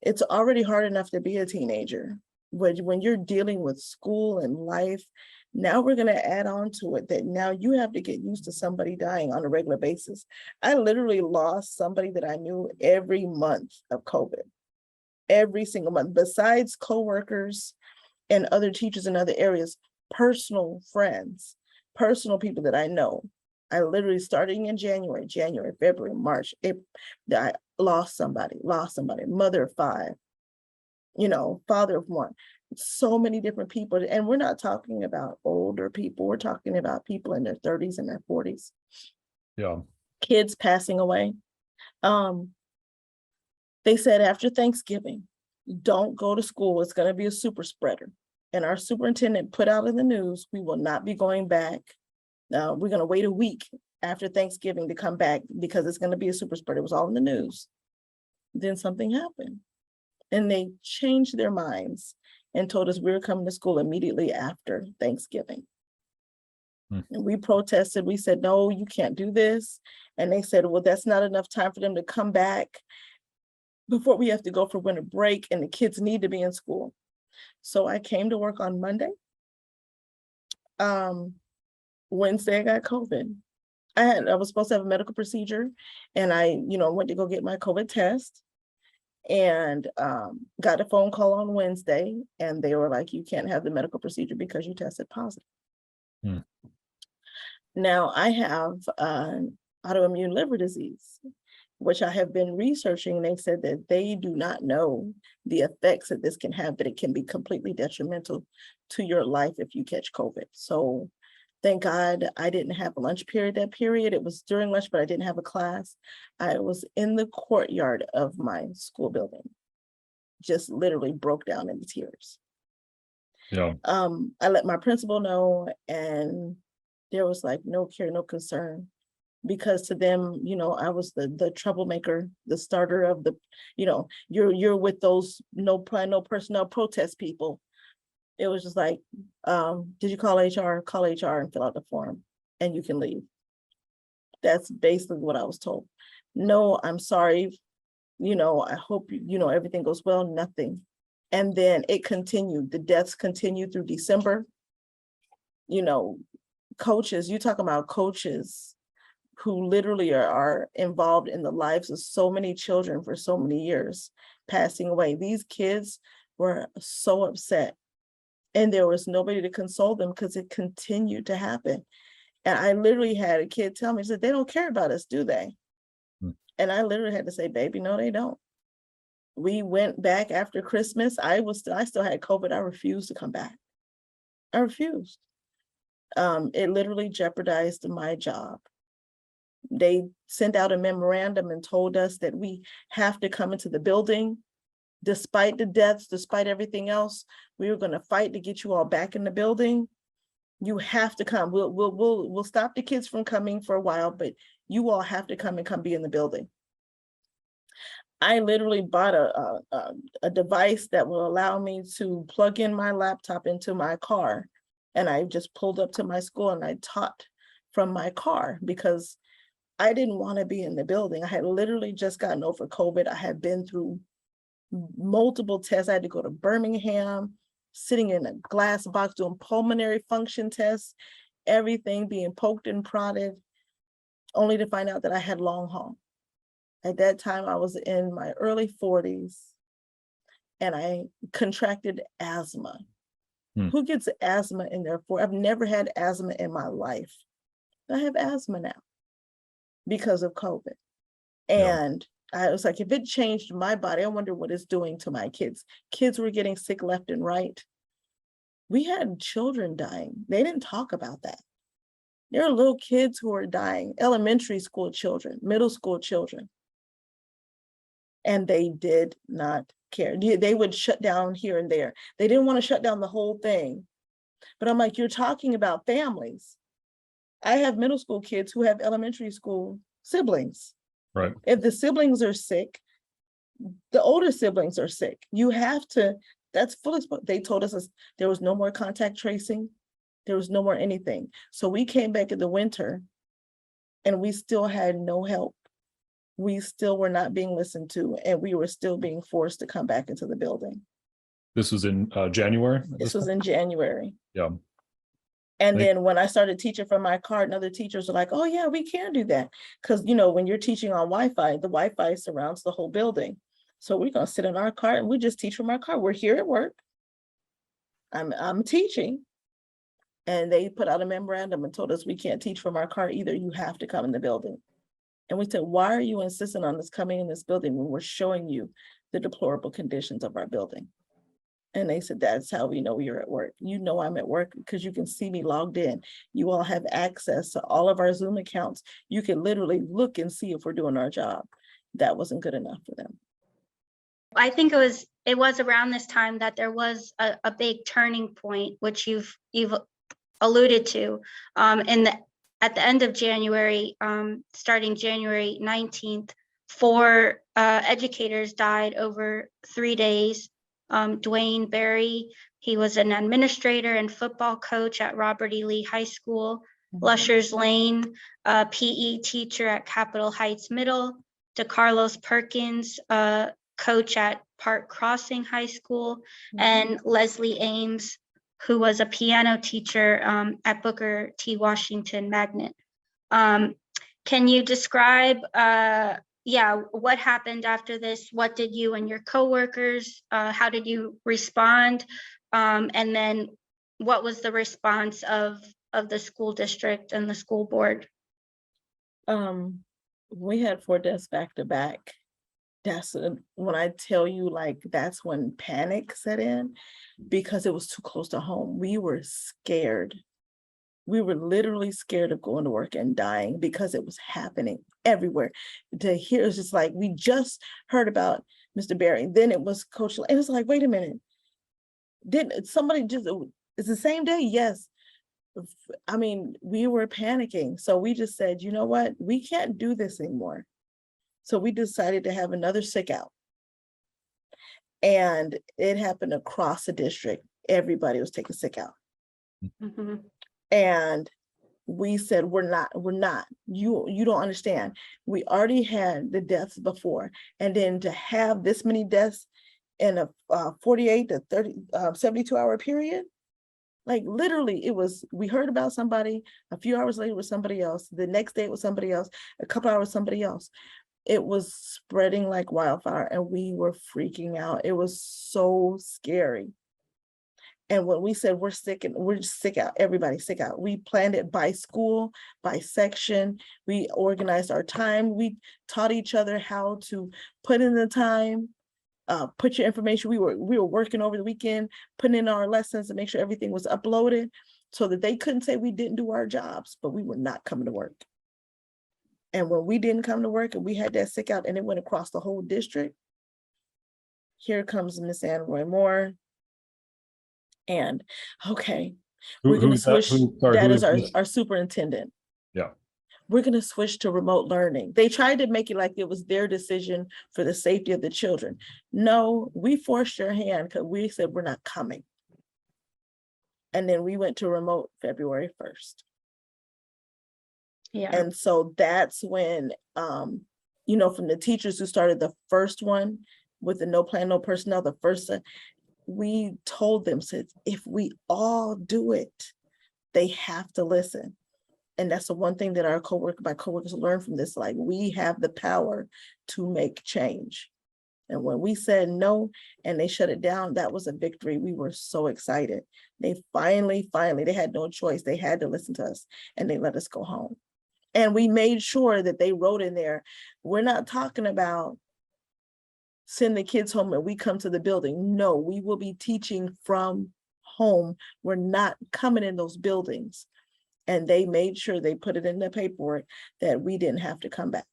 It's already hard enough to be a teenager. When you're dealing with school and life, now we're going to add on to it that now you have to get used to somebody dying on a regular basis. I literally lost somebody that I knew every month of COVID, every single month, besides coworkers and other teachers in other areas, personal friends, personal people that I know. I literally, starting in January, February, March, April, I lost somebody, mother of 5, father of 1, so many different people. And we're not talking about older people. We're talking about people in their 30s and their 40s. Yeah. Kids passing away. They said after Thanksgiving, don't go to school. It's going to be a super spreader. And our superintendent put out in the news, we will not be going back. We're going to wait a week after Thanksgiving to come back because it's going to be a super spreader. It was all in the news. Then something happened and they changed their minds and told us we were coming to school immediately after Thanksgiving. And we protested. We said, no, you can't do this. And they said, well, that's not enough time for them to come back before we have to go for winter break and the kids need to be in school. So I came to work on Monday. Wednesday I got COVID. I was supposed to have a medical procedure and I, went to go get my COVID test and got a phone call on Wednesday and they were like, you can't have the medical procedure because you tested positive. Now I have an autoimmune liver disease, which I have been researching. They said that they do not know the effects that this can have, but it can be completely detrimental to your life if you catch COVID. So thank God I didn't have a lunch period that period. It was during lunch, but I didn't have a class. I was in the courtyard of my school building, just literally broke down into tears. Yeah. I let my principal know and there was like no care, no concern. Because to them, I was the troublemaker, the starter of the, you're with those no plan, no personnel protest people. It was just like, did you call HR? Call HR and fill out the form and you can leave. That's basically what I was told. No, I'm sorry. I hope, everything goes well, nothing. And then it continued. The deaths continued through December. Coaches, you talk about coaches who literally are involved in the lives of so many children for so many years passing away. These kids were so upset and there was nobody to console them because it continued to happen. And I literally had a kid tell me, he said, they don't care about us, do they? And I literally had to say, baby, no, they don't. We went back after Christmas. I still had COVID. I refused to come back. I refused. It literally jeopardized my job. They sent out a memorandum and told us that we have to come into the building. Despite the deaths, despite everything else, we were going to fight to get you all back in the building. You have to come. We'll stop the kids from coming for a while, but you all have to come be in the building. I literally bought a device that will allow me to plug in my laptop into my car. And I just pulled up to my school and I taught from my car because I didn't want to be in the building. I had literally just gotten over COVID. I had been through multiple tests. I had to go to Birmingham, sitting in a glass box, doing pulmonary function tests, everything being poked and prodded, only to find out that I had long haul. At that time, I was in my early 40s and I contracted asthma. Who gets asthma in their 40s? I've never had asthma in my life. I have asthma now because of COVID. And I was like, if it changed my body, I wonder what it's doing to my kids. Kids were getting sick left and right. We had children dying. They didn't talk about that. There are little kids who are dying, elementary school children, middle school children. And they did not care. They would shut down here and there. They didn't want to shut down the whole thing. But I'm like, you're talking about families. I have middle school kids who have elementary school siblings. Right. If the siblings are sick, the older siblings are sick. You have to, that's fully, they told us there was no more contact tracing. There was no more anything. So we came back in the winter and we still had no help. We still were not being listened to, and we were still being forced to come back into the building. This was in January? This was in January. Yeah. And then when I started teaching from my car, and other teachers were like, oh yeah, we can do that. Because, you know, when you're teaching on Wi-Fi, the Wi-Fi surrounds the whole building. So we're going to sit in our car and we just teach from our car. We're here at work. I'm teaching. And they put out a memorandum and told us we can't teach from our car either. You have to come in the building. And we said, why are you insisting on us coming in this building when we're showing you the deplorable conditions of our building? And they said, that's how we know you're at work. You know I'm at work because you can see me logged in. You all have access to all of our Zoom accounts. You can literally look and see if we're doing our job. That wasn't good enough for them. I think it was around this time that there was a big turning point, which you've alluded to, at the end of January, starting January 19th, 4 educators died over 3 days. Dwayne Berry, he was an administrator and football coach at Robert E. Lee High School. Lushers Lane, a PE teacher at Capitol Heights Middle. DeCarlos Perkins, coach at Park Crossing High School. And Leslie Ames, who was a piano teacher at Booker T. Washington Magnet. Can you describe, what happened after this? What did you and your coworkers, how did you respond? And then what was the response of the school district and the school board? We had 4 deaths back to back. That's when I tell you, like, that's when panic set in because it was too close to home. We were scared. We were literally scared of going to work and dying because it was happening everywhere. To hear, it's just like, we just heard about Mr. Berry. Then it was Coach, and it's like, wait a minute. Didn't somebody just, it's the same day? Yes. I mean, we were panicking. So we just said, you know what? We can't do this anymore. So we decided to have another sick out. And it happened across the district. Everybody was taking sick out. Mm-hmm. And we said, we're not, you don't understand. We already had the deaths before. And then to have this many deaths in a 48 to 30, 72 hour period, like literally it was, we heard about somebody, a few hours later with somebody else. The next day it was somebody else, a couple hours, somebody else. It was spreading like wildfire and we were freaking out. It was so scary. And when we said we're sick and we're sick out, everybody's sick out. We planned it by school, by section. We organized our time. We taught each other how to put in the time, put your information. We were working over the weekend, putting in our lessons to make sure everything was uploaded so that they couldn't say we didn't do our jobs, but we were not coming to work. And when we didn't come to work and we had that sick out and it went across the whole district, here comes Miss Ann Roy Moore. And okay, we're going to switch. That is our superintendent. Yeah. We're going to switch to remote learning. They tried to make it like it was their decision for the safety of the children. No, we forced your hand because we said we're not coming. And then we went to remote February 1st. Yeah. And so that's when, from the teachers who started the first one with the no plan, no personnel, the first, we told them, said, if we all do it, they have to listen. And that's the one thing that my coworkers learned from this, like we have the power to make change. And when we said no, and they shut it down, that was a victory. We were so excited. They finally, they had no choice. They had to listen to us and they let us go home. And we made sure that they wrote in there, we're not talking about send the kids home and we come to the building. No, we will be teaching from home. We're not coming in those buildings. And they made sure they put it in the paperwork that we didn't have to come back.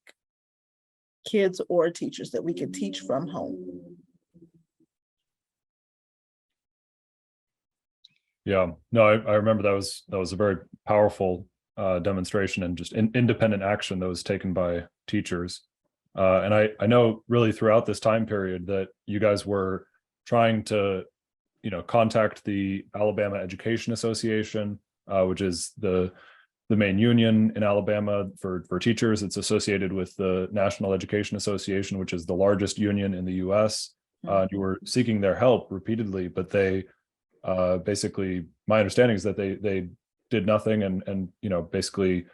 kids or teachers that we could teach from home. Yeah, no, I remember that was a very powerful demonstration and just independent action that was taken by teachers. And I know really throughout this time period that you guys were trying to, contact the Alabama Education Association, which is the main union in Alabama for teachers. It's associated with the National Education Association, which is the largest union in the US. You were seeking their help repeatedly, but they basically, my understanding is that they did nothing and basically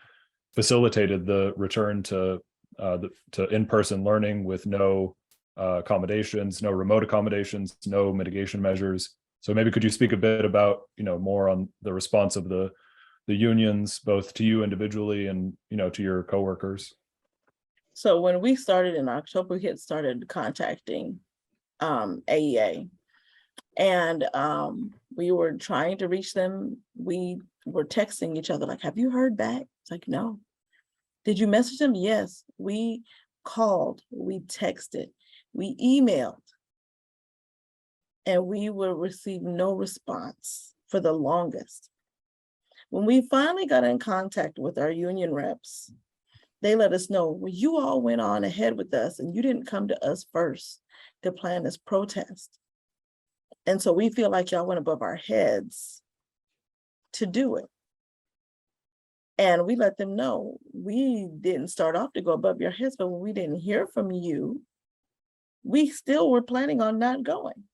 facilitated the return to in-person learning with no accommodations, no remote accommodations, no mitigation measures. So maybe could you speak a bit about more on the response of the unions, both to you individually and to your coworkers? So when we started in October, we had started contacting AEA, and we were trying to reach them. We were texting each other like, have you heard back? It's like, no. Did you message them? Yes. We called, we texted, we emailed, and we would receive no response for the longest. When we finally got in contact with our union reps, they let us know, well, you all went on ahead with us and you didn't come to us first to plan this protest. And so we feel like y'all went above our heads to do it. And we let them know, we didn't start off to go above your heads, but when we didn't hear from you, we still were planning on not going.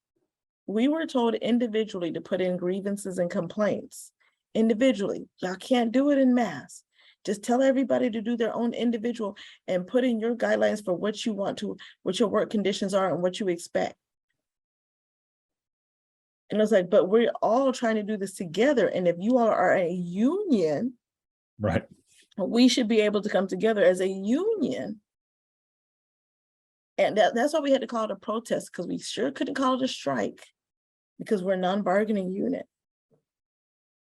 We were told individually to put in grievances and complaints. Individually, y'all can't do it in mass. Just tell everybody to do their own individual and put in your guidelines for what you want to, what your work conditions are and what you expect. And it's like, but we're all trying to do this together. And if you all are a union, right, we should be able to come together as a union. And that's why we had to call it a protest, because we sure couldn't call it a strike, because we're a non-bargaining unit,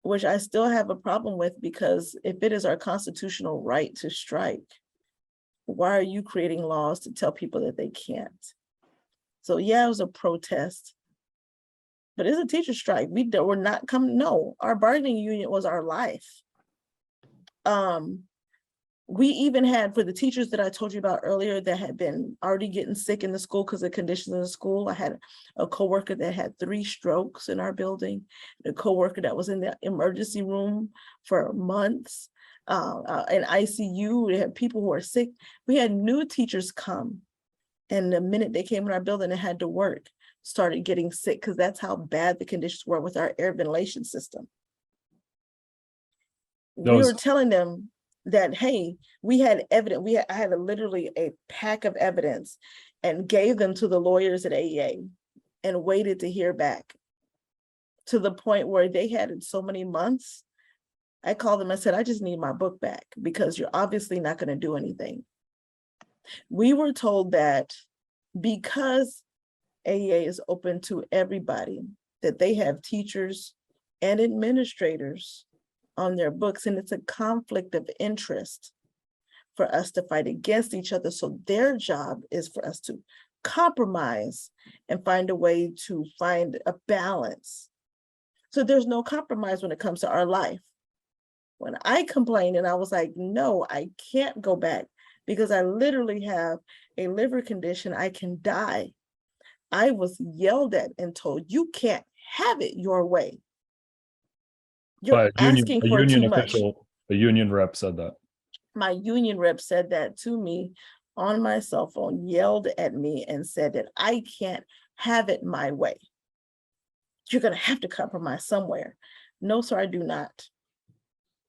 which I still have a problem with, because if it is our constitutional right to strike, why are you creating laws to tell people that they can't? So yeah, it was a protest, but it's a teacher strike. We're not coming, no, our bargaining unit was our life. We even had, for the teachers that I told you about earlier that had been already getting sick in the school because of conditions in the school, I had a coworker that had 3 strokes in our building, a coworker that was in the emergency room for months, in ICU. We had people who were sick. We had new teachers come, and the minute they came in our building and had to work, started getting sick, because that's how bad the conditions were with our air ventilation system. We were telling them that, hey, we had evidence. I had literally a pack of evidence and gave them to the lawyers at AEA and waited to hear back, to the point where they had it so many months. I called them, I said, I just need my book back, because you're obviously not going to do anything. We were told that because AEA is open to everybody, that they have teachers and administrators on their books, and it's a conflict of interest for us to fight against each other. So their job is for us to compromise and find a way to find a balance. So there's no compromise when it comes to our life. When I complained and I was like, no, I can't go back because I literally have a liver condition, I can die, I was yelled at and told, you can't have it your way. You're asking for too much. A union rep said that. My union rep said that to me on my cell phone, yelled at me and said that I can't have it my way. You're going to have to compromise somewhere. No, sir, I do not.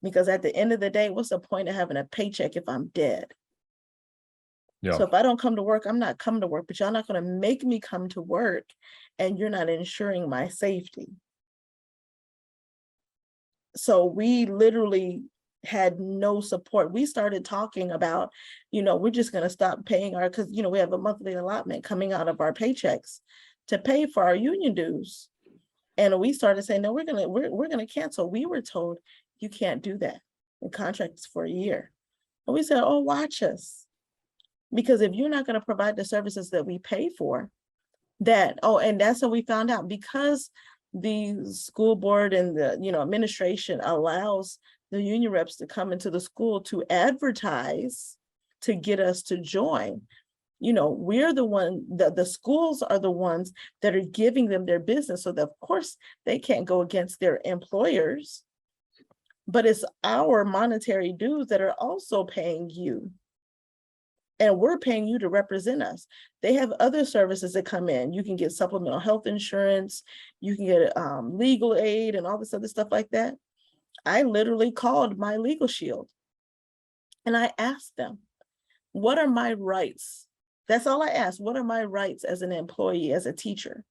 Because at the end of the day, what's the point of having a paycheck if I'm dead? Yeah. So if I don't come to work, I'm not coming to work, but y'all not going to make me come to work, and you're not ensuring my safety. So we literally had no support. We started talking about, we're just going to stop paying because, we have a monthly allotment coming out of our paychecks to pay for our union dues. And we started saying, no, we're going to cancel. We were told, you can't do that. The contract is for a year. And we said, oh, watch us. Because if you're not going to provide the services that we pay for, and that's what we found out, because the school board and the administration allows the union reps to come into the school to advertise to get us to join. We're the schools are the ones that are giving them their business, so that of course they can't go against their employers, but it's our monetary dues that are also paying you. And we're paying you to represent us. They have other services that come in. You can get supplemental health insurance, you can get legal aid and all this other stuff like that. I literally called my legal shield and I asked them, what are my rights? That's all I asked. What are my rights as an employee, as a teacher?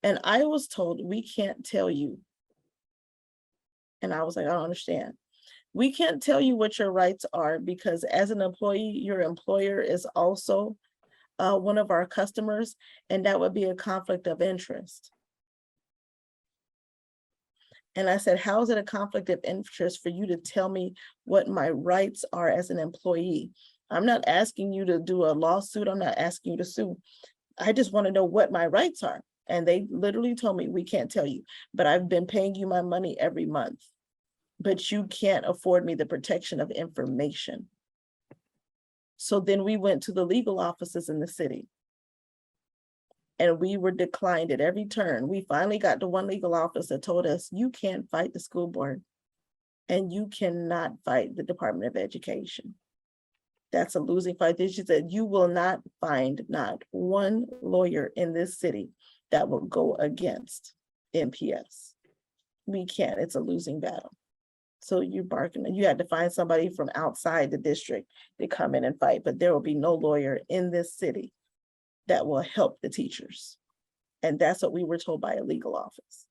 And I was told, we can't tell you. And I was like, I don't understand. We can't tell you what your rights are because as an employee, your employer is also one of our customers, and that would be a conflict of interest. And I said, how is it a conflict of interest for you to tell me what my rights are as an employee? I'm not asking you to do a lawsuit. I'm not asking you to sue. I just want to know what my rights are. And they literally told me, we can't tell you, but I've been paying you my money every month. But you can't afford me the protection of information. So then we went to the legal offices in the city and we were declined at every turn. We finally got to one legal office that told us, you can't fight the school board and you cannot fight the Department of Education. That's a losing fight. She said, you will not find not one lawyer in this city that will go against MPS. We can't, it's a losing battle. So you had to find somebody from outside the district to come in and fight, but there will be no lawyer in this city that will help the teachers. And that's what we were told by a legal office.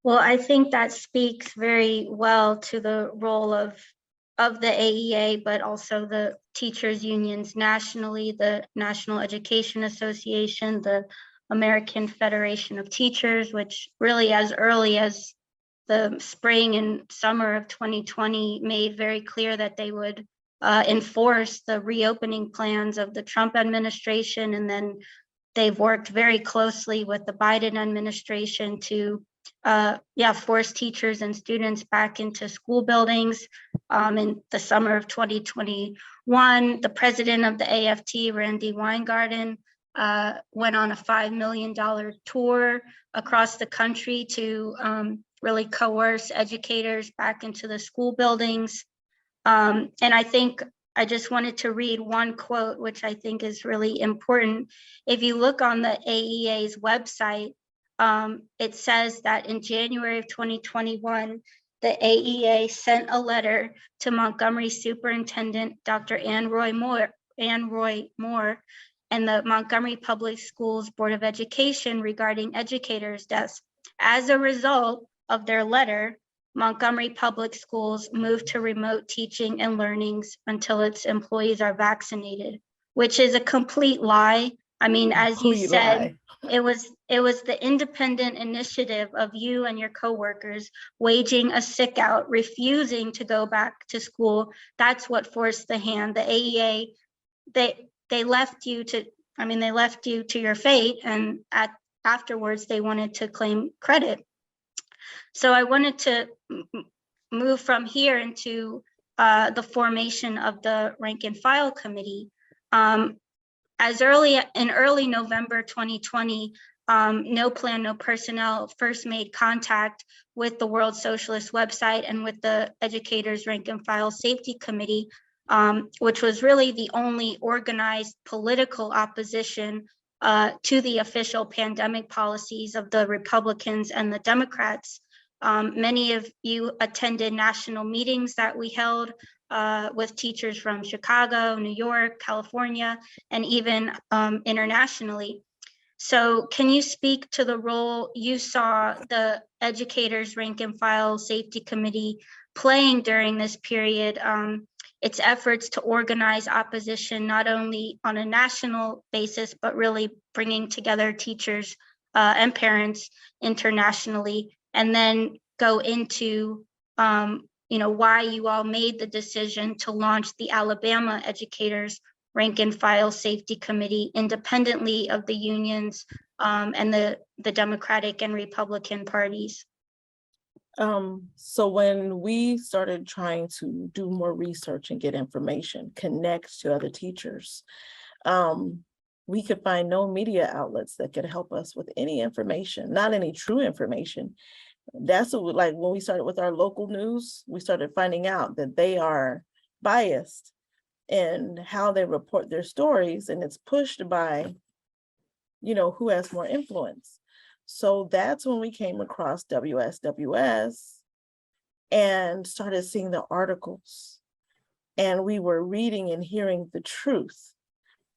Well, I think that speaks very well to the role of the AEA, but also the teachers unions nationally, the National Education Association, the American Federation of Teachers, which really as early as the spring and summer of 2020 made very clear that they would enforce the reopening plans of the Trump administration. And then they've worked very closely with the Biden administration to force teachers and students back into school buildings. In the summer of 2021, the president of the AFT, Randy Weingarten, went on a $5 million tour across the country to really coerce educators back into the school buildings. And I think I just wanted to read one quote, which I think is really important. If you look on the AEA's website, it says that in January of 2021, the AEA sent a letter to Montgomery Superintendent Dr. Ann Roy Moore, and the Montgomery Public Schools Board of Education regarding educators' deaths. As a result of their letter, Montgomery Public Schools moved to remote teaching and learnings until its employees are vaccinated, which is a complete lie. I mean, as you said, it was the independent initiative of you and your coworkers waging a sick out, refusing to go back to school. That's what forced the hand. The AEA, they left you to your fate, and afterwards they wanted to claim credit. So I wanted to move from here into the formation of the rank and file committee. In early November 2020, No Plan, No Personnel first made contact with the World Socialist website and with the Educators Rank and File Safety Committee, which was really the only organized political opposition to the official pandemic policies of the Republicans and the Democrats. Many of you attended national meetings that we held with teachers from Chicago, New York, California, and even internationally. So can you speak to the role you saw the Educators Rank and File Safety Committee playing during this period, its efforts to organize opposition, not only on a national basis, but really bringing together teachers and parents internationally, and then go into why you all made the decision to launch the Alabama Educators Rank and File Safety Committee independently of the unions and the Democratic and Republican parties. So when we started trying to do more research and get information, connect to other teachers, we could find no media outlets that could help us with any information, not any true information. That's what, like when we started with our local news, we started finding out that they are biased in how they report their stories, and it's pushed by, who has more influence. So that's when we came across WSWS and started seeing the articles, and we were reading and hearing the truth.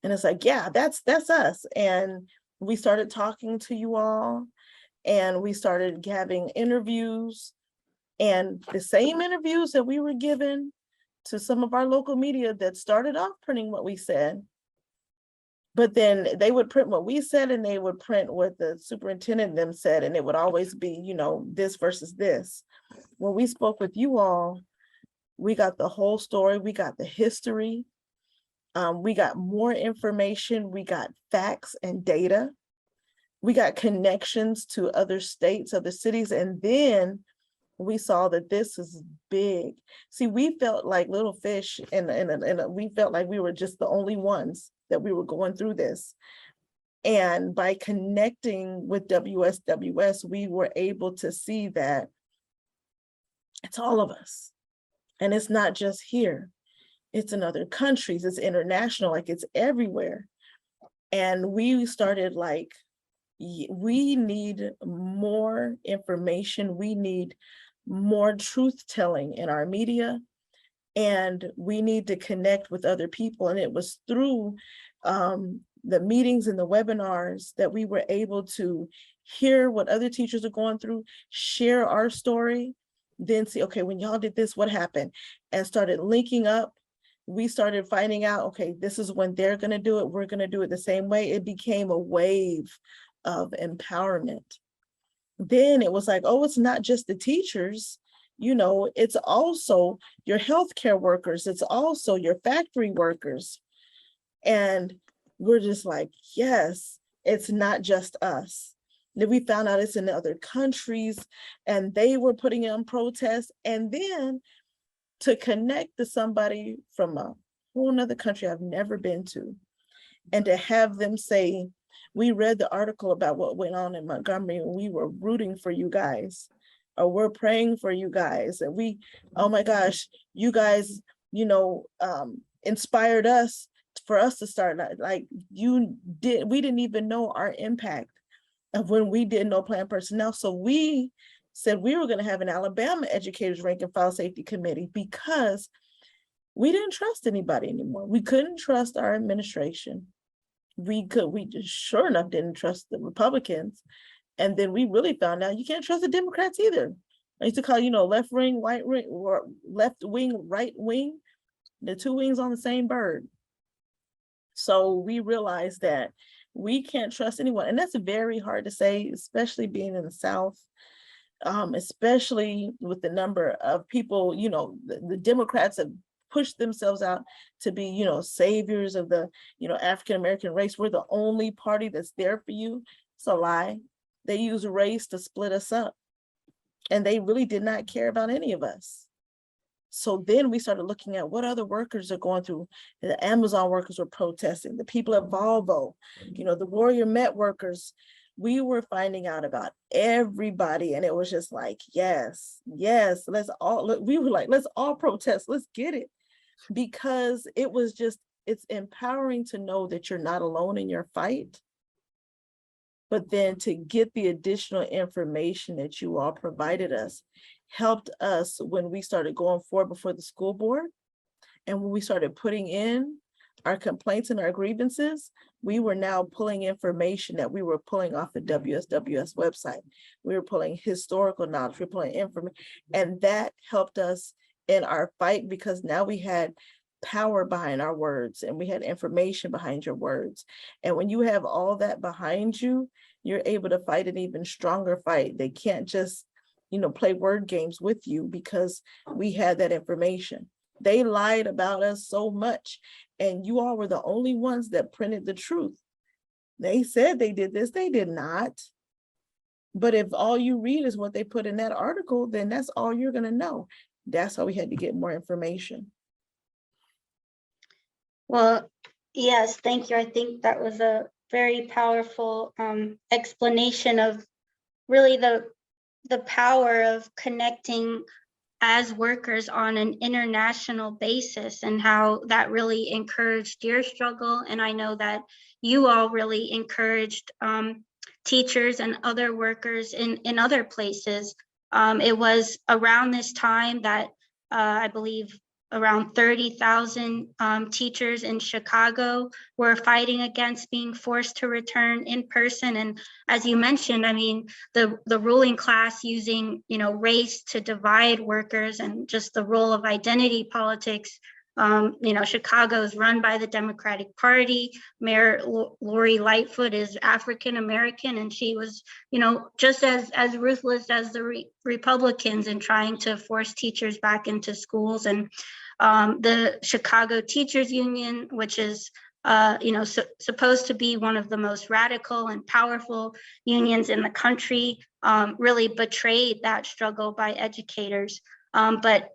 And it's like, yeah, that's us. And we started talking to you all, and we started having interviews, and the same interviews that we were given to some of our local media that started off printing what we said, but then they would print what we said and they would print what the superintendent them said, and it would always be, this versus this. When we spoke with you all, we got the whole story, we got the history, we got more information, we got facts and data. We got connections to other states, other cities, and then we saw that this is big. See, we felt like little fish, and we felt like we were just the only ones that we were going through this. And by connecting with WSWS, we were able to see that it's all of us. And it's not just here. It's in other countries, it's international, like it's everywhere. And we started like, we need more information. We need more truth telling in our media, and we need to connect with other people. And it was through the meetings and the webinars that we were able to hear what other teachers are going through, share our story, then see, okay, when y'all did this, what happened? And started linking up. We started finding out, okay, this is when they're going to do it. We're going to do it the same way. It became a wave of empowerment. Then it was like, oh, it's not just the teachers, it's also your healthcare workers. It's also your factory workers. And we're just like, yes, it's not just us. Then we found out it's in other countries, and they were putting on protests. And then to connect to somebody from a whole nother country I've never been to, and to have them say, we read the article about what went on in Montgomery, and we were rooting for you guys, or we're praying for you guys. And we, oh my gosh, you guys, inspired us for us to start. Like we didn't even know our impact of when we did no plan personnel. So we said we were going to have an Alabama Educators Rank and File Safety Committee because we didn't trust anybody anymore. We couldn't trust our administration. We just sure enough didn't trust the Republicans. And then we really found out you can't trust the Democrats either. I used to call, left wing, right wing, or left wing, right wing, the two wings on the same bird. So we realized that we can't trust anyone. And that's very hard to say, especially being in the South, especially with the number of people, the Democrats have pushed themselves out to be, saviors of the, African-American race. We're the only party that's there for you. It's a lie. They use race to split us up. And they really did not care about any of us. So then we started looking at what other workers are going through. The Amazon workers were protesting, the people at Volvo, the Warrior Met workers. We were finding out about everybody, and it was just like, yes, let's all protest, let's get it. Because it's empowering to know that you're not alone in your fight, but then to get the additional information that you all provided us helped us when we started going forward before the school board. And when we started putting in our complaints and our grievances, we were now pulling information that we were pulling off the WSWS website. We were pulling historical knowledge, we were pulling information, and that helped us in our fight because now we had power behind our words and we had information behind your words. And when you have all that behind you, you're able to fight an even stronger fight. They can't just play word games with you because we had that information. They lied about us so much, and you all were the only ones that printed the truth. They said they did this, they did not. But if all you read is what they put in that article, then that's all you're going to know. That's how we had to get more information. Well, yes, thank you. I think that was a very powerful explanation of really the power of connecting as workers on an international basis and how that really encouraged your struggle. And I know that you all really encouraged teachers and other workers in other places. It was around this time that I believe around 30,000 teachers in Chicago were fighting against being forced to return in person. And as you mentioned, I mean, the ruling class using, race to divide workers and just the role of identity politics. Chicago is run by the Democratic Party. Mayor Lori Lightfoot is African American, and she was, just as ruthless as the Republicans in trying to force teachers back into schools. And the Chicago Teachers Union, which is supposed to be one of the most radical and powerful unions in the country, really betrayed that struggle by educators. But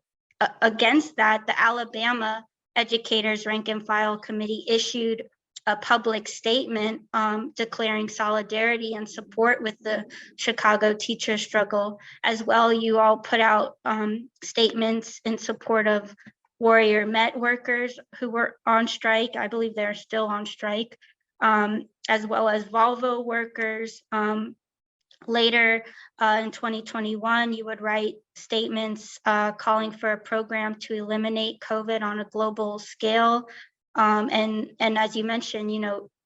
against that, the Alabama Educators Rank and File Committee issued a public statement declaring solidarity and support with the Chicago teacher struggle. As well, you all put out statements in support of Warrior Met workers who were on strike. I believe they're still on strike, as well as Volvo workers. Later in 2021, you would write statements calling for a program to eliminate COVID on a global scale. And as you mentioned,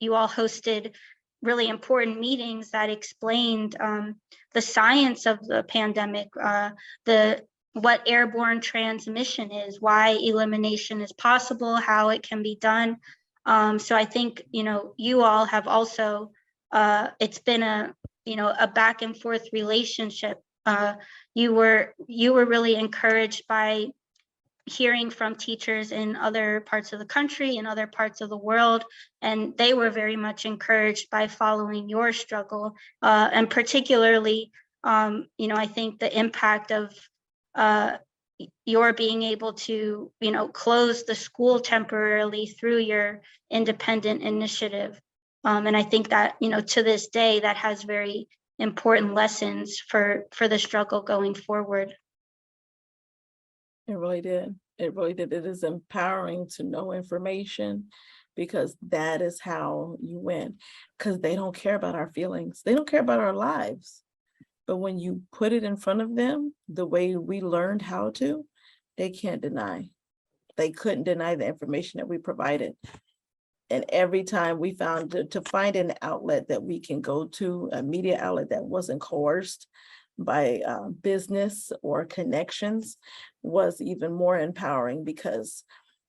you all hosted really important meetings that explained the science of the pandemic, what airborne transmission is, why elimination is possible, how it can be done. So I think, you all have also, it's been a back and forth relationship. You were really encouraged by hearing from teachers in other parts of the country and other parts of the world, and they were very much encouraged by following your struggle, and particularly, I think the impact of your being able to, close the school temporarily through your independent initiative. And I think that, to this day, that has very important lessons for the struggle going forward. It really did. It really did. It is empowering to know information, because that is how you win. Because they don't care about our feelings. They don't care about our lives. But when you put it in front of them, the way we learned how to, they can't deny. They couldn't deny the information that we provided. And every time we found to find an outlet that we can go to, a media outlet that wasn't coerced by business or connections, was even more empowering, because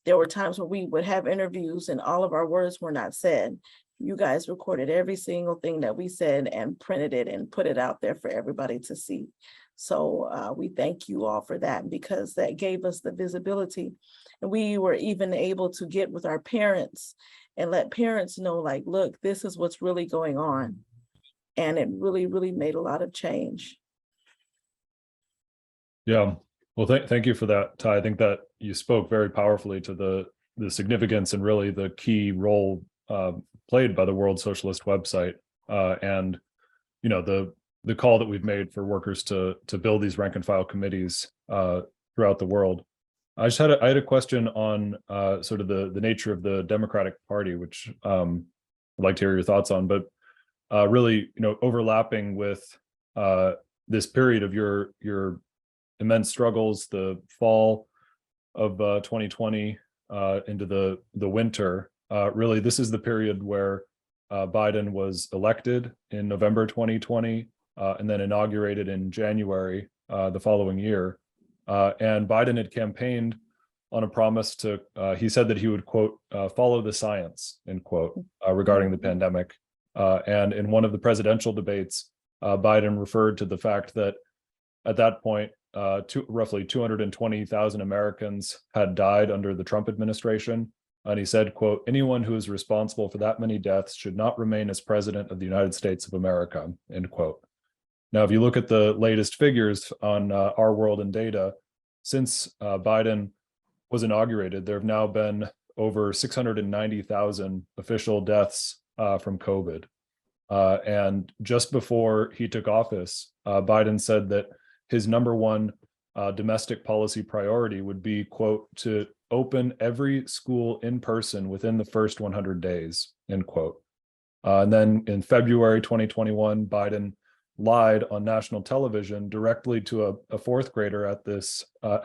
there were times when we would have interviews and all of our words were not said. You guys recorded every single thing that we said and printed it and put it out there for everybody to see. So we thank you all for that, because that gave us the visibility. And we were even able to get with our parents and let parents know, like, look, this is what's really going on. And it really, really made a lot of change. Yeah. Well, thank you for that, Ty. I think that you spoke very powerfully to the significance and really the key role played by the World Socialist website, and the call that we've made for workers to build these rank and file committees throughout the world. I had a question on sort of the nature of the Democratic Party, which I'd like to hear your thoughts on, but really, overlapping with this period of your immense struggles, the fall of 2020 into the winter. Really, this is the period where Biden was elected in November 2020 and then inaugurated in January the following year. And Biden had campaigned on a promise to, he said that he would, quote, follow the science, end quote, regarding the pandemic. And in one of the presidential debates, Biden referred to the fact that At that point, roughly 220,000 Americans had died under the Trump administration. And he said, quote, anyone who is responsible for that many deaths should not remain as president of the United States of America, end quote. Now, if you look at the latest figures on Our World in Data, since Biden was inaugurated, there have now been over 690,000 official deaths from COVID. And just before he took office, Biden said that his number one domestic policy priority would be, quote, to open every school in person within the first 100 days, end quote. And then in February 2021, Biden lied on national television directly to a fourth grader at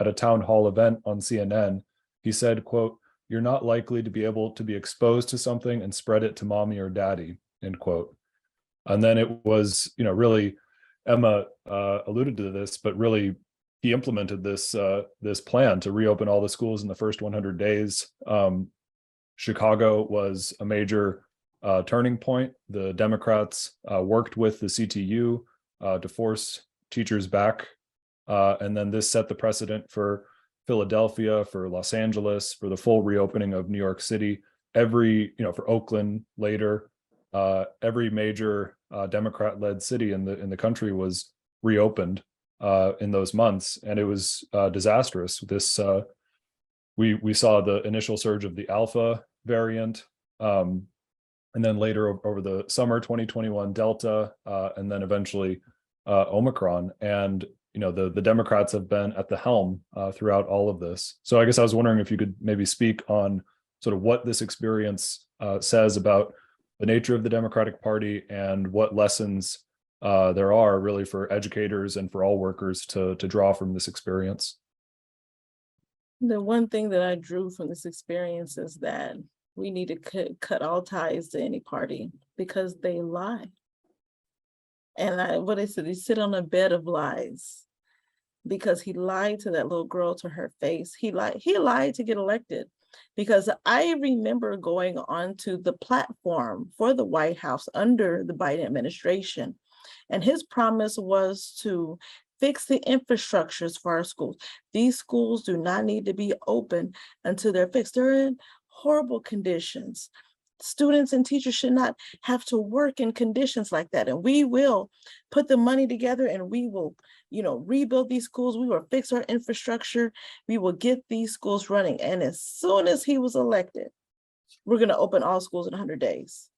a town hall event on CNN. He said, quote, you're not likely to be able to be exposed to something and spread it to mommy or daddy, end quote. And then it was, really, Emma alluded to this, but really he implemented this plan to reopen all the schools in the first 100 days. Chicago was a major turning point. The Democrats worked with the CTU to force teachers back. And then this set the precedent for Philadelphia, for Los Angeles, for the full reopening of New York City, for Oakland later. Every major Democrat-led city in the country was reopened in those months, and it was disastrous. We saw the initial surge of the Alpha variant, and then later over the summer 2021 Delta, and then eventually Omicron. And the Democrats have been at the helm throughout all of this. So I guess I was wondering if you could maybe speak on sort of what this experience says about the nature of the Democratic Party and what lessons there are really for educators and for all workers to draw from this experience. The one thing that I drew from this experience is that we need to cut all ties to any party because they lie. And what I said, he sit on a bed of lies because he lied to that little girl to her face. He lied to get elected. Because I remember going onto the platform for the White House under the Biden administration, and his promise was to fix the infrastructures for our schools. These schools do not need to be open until they're fixed. They're in horrible conditions. Students and teachers should not have to work in conditions like that. And we will put the money together and we will, rebuild these schools. We will fix our infrastructure. We will get these schools running. And as soon as he was elected, we're going to open all schools in 100 days.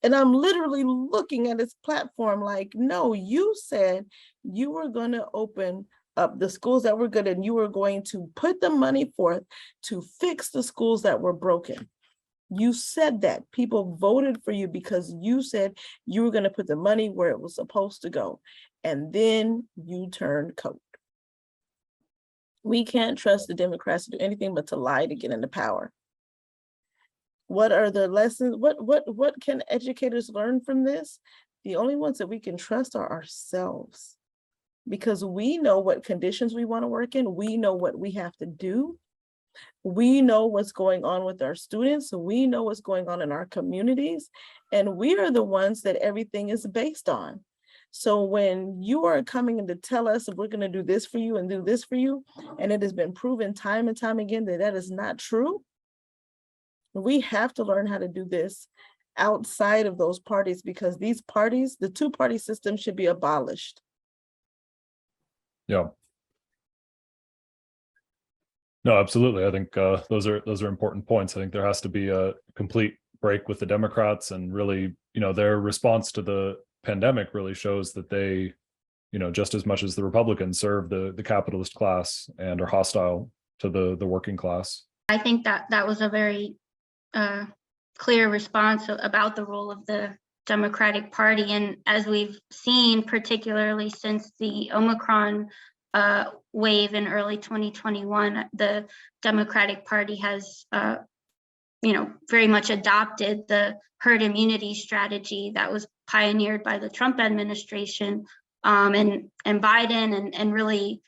And I'm literally looking at his platform like, no, you said you were going to open up the schools that were good and you were going to put the money forth to fix the schools that were broken. You said that. People voted for you because you said you were going to put the money where it was supposed to go. And then you turned coat. We can't trust the Democrats to do anything but to lie to get into power. What are the lessons? What can educators learn from this? The only ones that we can trust are ourselves, because we know what conditions we want to work in. We know what we have to do. We know what's going on with our students. So we know what's going on in our communities, and we are the ones that everything is based on. So when you are coming in to tell us that we're going to do this for you and do this for you, and it has been proven time and time again that that is not true, we have to learn how to do this outside of those parties, because these parties, the two-party system, should be abolished. Yeah. No, absolutely. I think those are important points. I think there has to be a complete break with the Democrats, and really, their response to the pandemic really shows that they, just as much as the Republicans, serve the capitalist class and are hostile to the working class. I think that was a very clear response about the role of the Democratic Party. And as we've seen, particularly since the Omicron wave in early 2021, the Democratic Party has, very much adopted the herd immunity strategy that was pioneered by the Trump administration, and Biden, and really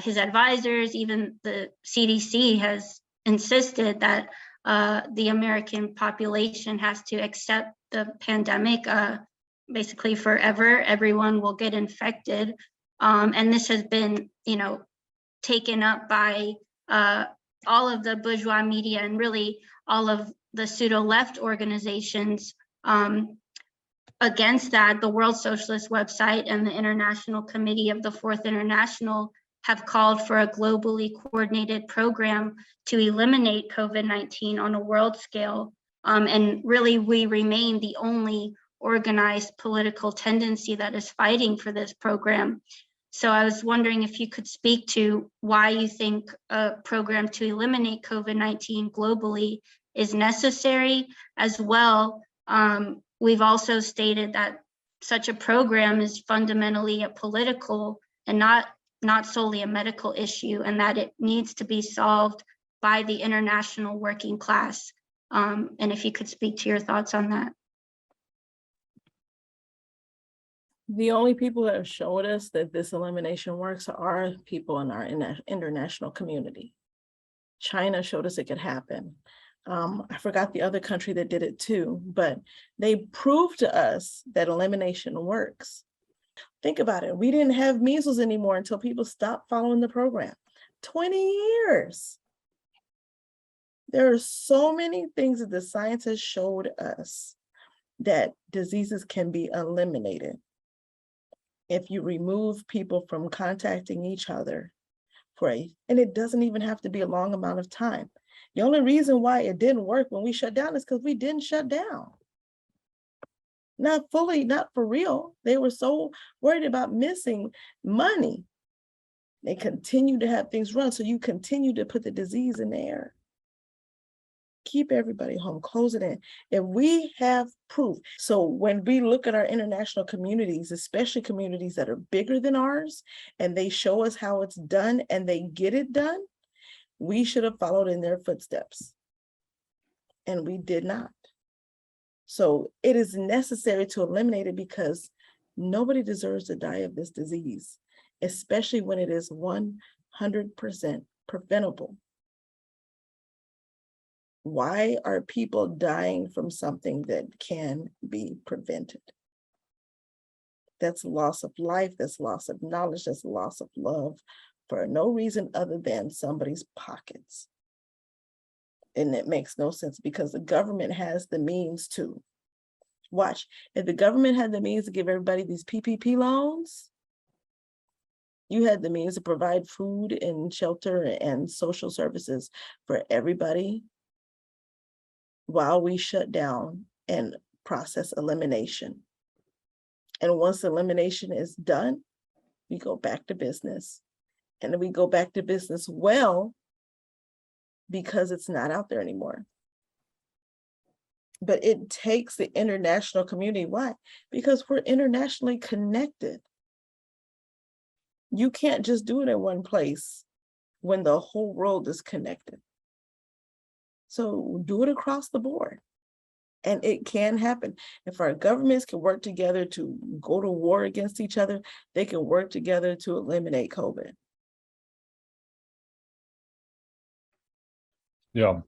his advisors. Even the CDC has insisted that the American population has to accept the pandemic basically forever. Everyone will get infected. And this has been, taken up by all of the bourgeois media and really all of the pseudo-left organizations. Against that, the World Socialist website and the International Committee of the Fourth International have called for a globally coordinated program to eliminate COVID-19 on a world scale. And really, we remain the only organized political tendency that is fighting for this program. So I was wondering if you could speak to why you think a program to eliminate COVID-19 globally is necessary. As well, we've also stated that such a program is fundamentally a political and not solely a medical issue, and that it needs to be solved by the international working class. And if you could speak to your thoughts on that. The only people that have showed us that this elimination works are people in our international community. China showed us it could happen. I forgot the other country that did it too, but they proved to us that elimination works. Think about it. We didn't have measles anymore until people stopped following the program. 20 years. There are so many things that the science has showed us that diseases can be eliminated if you remove people from contacting each other and it doesn't even have to be a long amount of time. The only reason why it didn't work when we shut down is because we didn't shut down. Not fully, not for real. They were so worried about missing money. They continue to have things run, so you continue to put the disease in the air. Keep everybody home, close it in. And we have proof. So when we look at our international communities, especially communities that are bigger than ours, and they show us how it's done and they get it done, we should have followed in their footsteps. And we did not. So it is necessary to eliminate it because nobody deserves to die of this disease, especially when it is 100% preventable. Why are people dying from something that can be prevented? That's loss of life, that's loss of knowledge, that's loss of love for no reason other than somebody's pockets. And it makes no sense because the government has the means to. Watch, if the government had the means to give everybody these PPP loans, you had the means to provide food and shelter and social services for everybody while we shut down and process elimination. And once elimination is done, we go back to business. And then we go back to business well because it's not out there anymore. But it takes the international community. Why? Because we're internationally connected. You can't just do it in one place when the whole world is connected. So do it across the board. And it can happen. If our governments can work together to go to war against each other, they can work together to eliminate COVID. Yeah.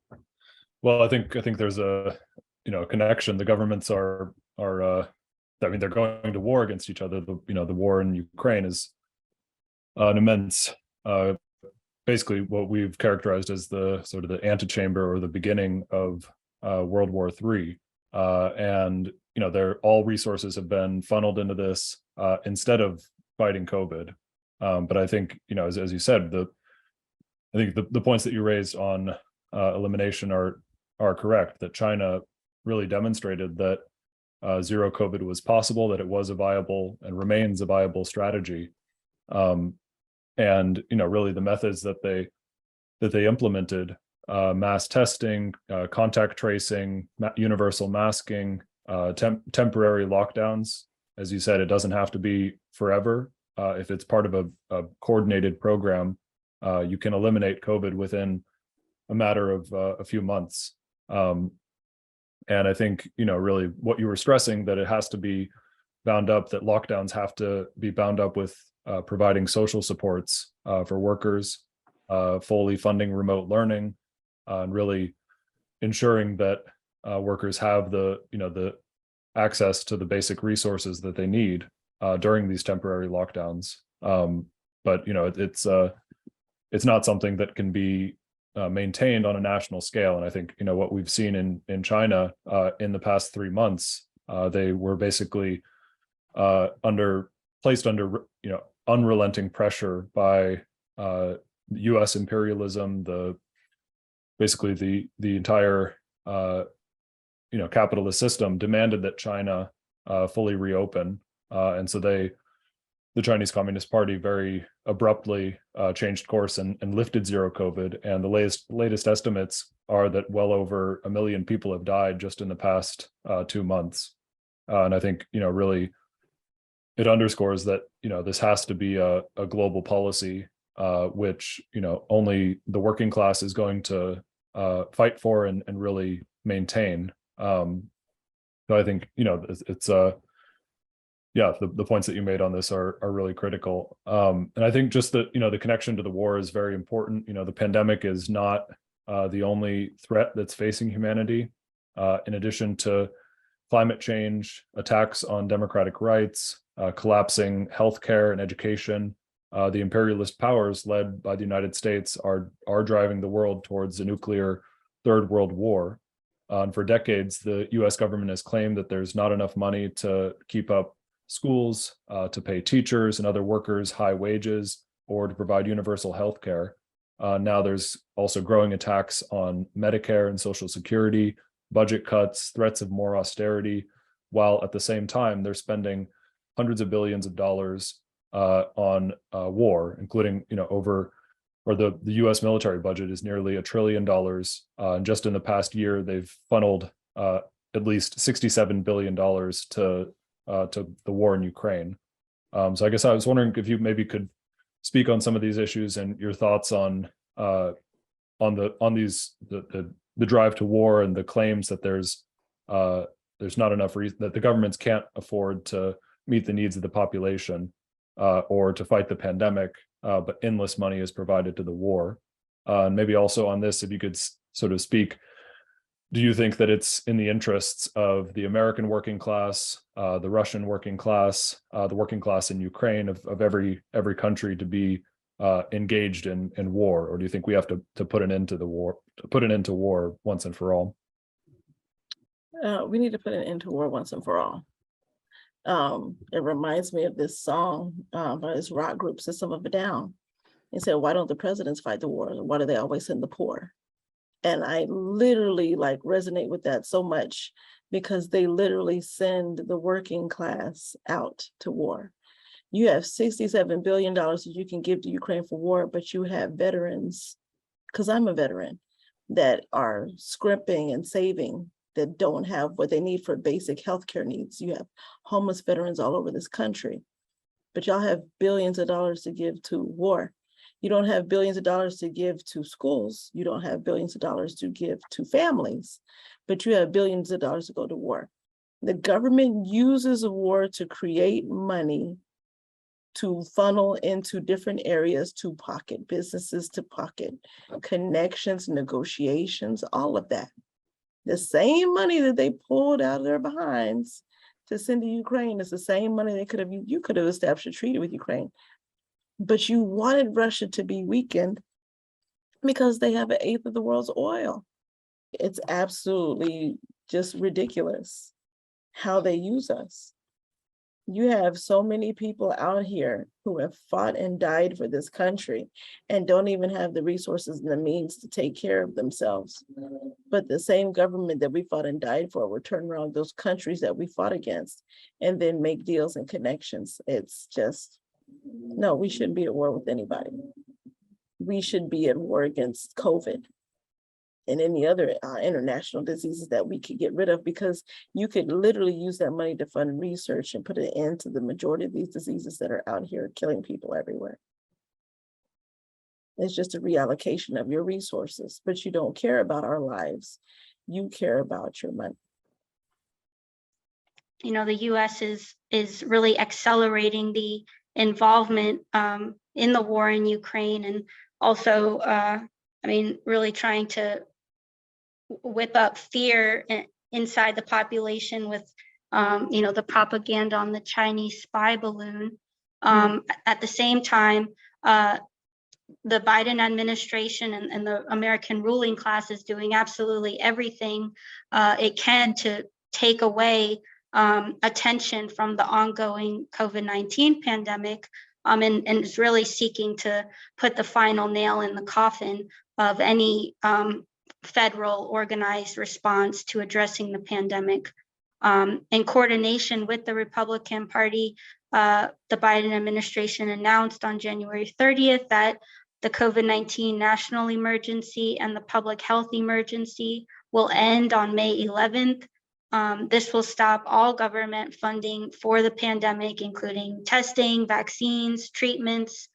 Well, I think there's a connection. The governments are they're going to war against each other. The war in Ukraine is an immense basically what we've characterized as the sort of the antechamber or the beginning of World War III. And all resources have been funneled into this instead of fighting COVID. But I think, as you said, I think the points that you raised on elimination are correct, that China really demonstrated that zero COVID was possible, that it was a viable and remains a viable strategy. And really the methods that they implemented, mass testing, contact tracing, universal masking, temporary lockdowns. As you said, it doesn't have to be forever. If it's part of a coordinated program, you can eliminate COVID within a matter of a few months. And I think, really what you were stressing, that it has to be bound up, that lockdowns have to be bound up with providing social supports for workers, fully funding remote learning, and really ensuring that workers have the access to the basic resources that they need during these temporary lockdowns. But it's not something that can be maintained on a national scale. And I think what we've seen in China in the past 3 months, they were basically placed under unrelenting pressure by U.S. imperialism, basically the entire capitalist system demanded that China fully reopen, and so the Chinese Communist Party very abruptly changed course and lifted zero COVID. And the latest estimates are that well over 1 million people have died just in the past 2 months. And I think, really it underscores that, this has to be a global policy, which, only the working class is going to fight for and really maintain. So I think, it's the points that you made on this are really critical. And I think just that, the connection to the war is very important. The pandemic is not the only threat that's facing humanity. In addition to climate change, attacks on democratic rights, collapsing healthcare and education, the imperialist powers led by the United States are driving the world towards a nuclear third world war. And for decades, the US government has claimed that there's not enough money to keep up schools, to pay teachers and other workers high wages, or to provide universal health care. Now there's also growing attacks on Medicare and Social Security, budget cuts, threats of more austerity, while at the same time they're spending hundreds of billions of dollars on war, including the US military budget is nearly $1 trillion. And just in the past year, they've funneled at least $67 billion to the war in Ukraine. So I guess I was wondering if you maybe could speak on some of these issues and your thoughts on these the drive to war and the claims that there's not enough reason, that the governments can't afford to meet the needs of the population or to fight the pandemic, but endless money is provided to the war. And maybe also on this, if you could sort of speak, do you think that it's in the interests of the American working class, the Russian working class, the working class in Ukraine, of every country to be engaged in war, or do you think we have to put an end to the war, once and for all? We need to put an end to war once and for all. It reminds me of this song by this rock group, System of a Down. It said, "Why don't the presidents fight the war? Why do they always send the poor?" And I literally resonate with that so much, because they literally send the working class out to war. You have $67 billion that you can give to Ukraine for war, but you have veterans, because I'm a veteran, that are scrimping and saving, that don't have what they need for basic healthcare needs. You have homeless veterans all over this country, but y'all have billions of dollars to give to war. You don't have billions of dollars to give to schools. You don't have billions of dollars to give to families, but you have billions of dollars to go to war. The government uses a war to create money to funnel into different areas, to pocket businesses, to pocket connections, negotiations, all of that. The same money that they pulled out of their behinds to send to Ukraine is the same money they could have used. You could have established a treaty with Ukraine, but you wanted Russia to be weakened because they have 1/8 of the world's oil. It's absolutely just ridiculous how they use us. You have so many people out here who have fought and died for this country and don't even have the resources and the means to take care of themselves. But the same government that we fought and died for will turn around those countries that we fought against and then make deals and connections. It's just, no, we shouldn't be at war with anybody. We should be at war against COVID and any other international diseases that we could get rid of, because you could literally use that money to fund research and put an end to the majority of these diseases that are out here killing people everywhere. It's just a reallocation of your resources, but you don't care about our lives. You care about your money. The US is really accelerating the involvement in the war in Ukraine, and also, really trying to whip up fear inside the population with, the propaganda on the Chinese spy balloon. At the same time, the Biden administration and the American ruling class is doing absolutely everything it can to take away attention from the ongoing COVID-19 pandemic, and is really seeking to put the final nail in the coffin of any federal organized response to addressing the pandemic. In coordination with the Republican Party, the Biden administration announced on January 30th that the COVID-19 national emergency and the public health emergency will end on May 11th. This will stop all government funding for the pandemic, including testing, vaccines, treatments.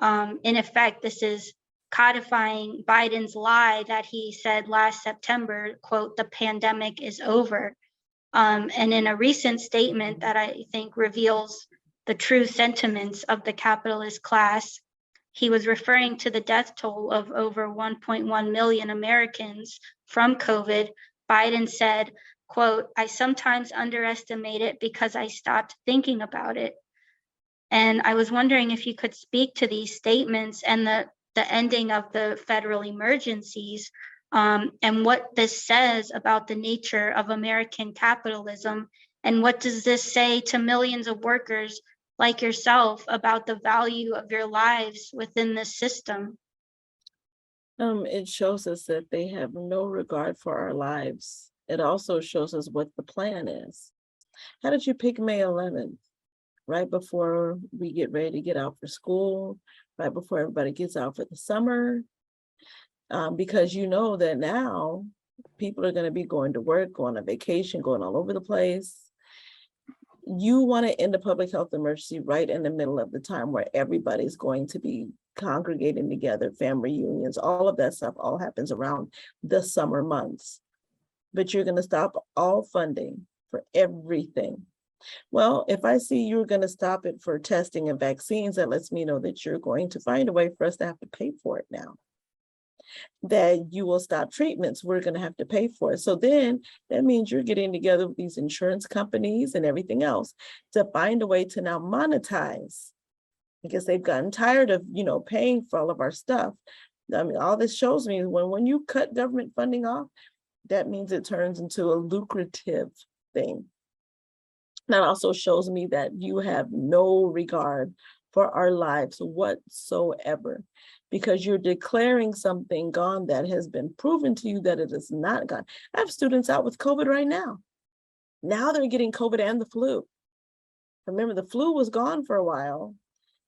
In effect, this is codifying Biden's lie that he said last September, quote, "The pandemic is over." And in a recent statement that I think reveals the true sentiments of the capitalist class, he was referring to the death toll of over 1.1 million Americans from COVID. Biden said, quote, "I sometimes underestimate it because I stopped thinking about it." And I was wondering if you could speak to these statements and the ending of the federal emergencies, and what this says about the nature of American capitalism, and what does this say to millions of workers like yourself about the value of your lives within this system? It shows us that they have no regard for our lives. It also shows us what the plan is. How did you pick May 11th? Right before we get ready to get out for school, right before everybody gets out for the summer, because you know that now people are going to be going to work, going on vacation, going all over the place. You want to end a public health emergency right in the middle of the time where everybody's going to be congregating together, family reunions, all of that stuff all happens around the summer months. But you're going to stop all funding for everything. Well, if I see you're going to stop it for testing and vaccines, that lets me know that you're going to find a way for us to have to pay for it now. That you will stop treatments, we're going to have to pay for it. So then that means you're getting together with these insurance companies and everything else to find a way to now monetize, because they've gotten tired of, paying for all of our stuff. I mean, all this shows me when you cut government funding off, that means it turns into a lucrative thing. That also shows me that you have no regard for our lives whatsoever, because you're declaring something gone that has been proven to you that it is not gone. I have students out with COVID right now. Now they're getting COVID and the flu. Remember, the flu was gone for a while.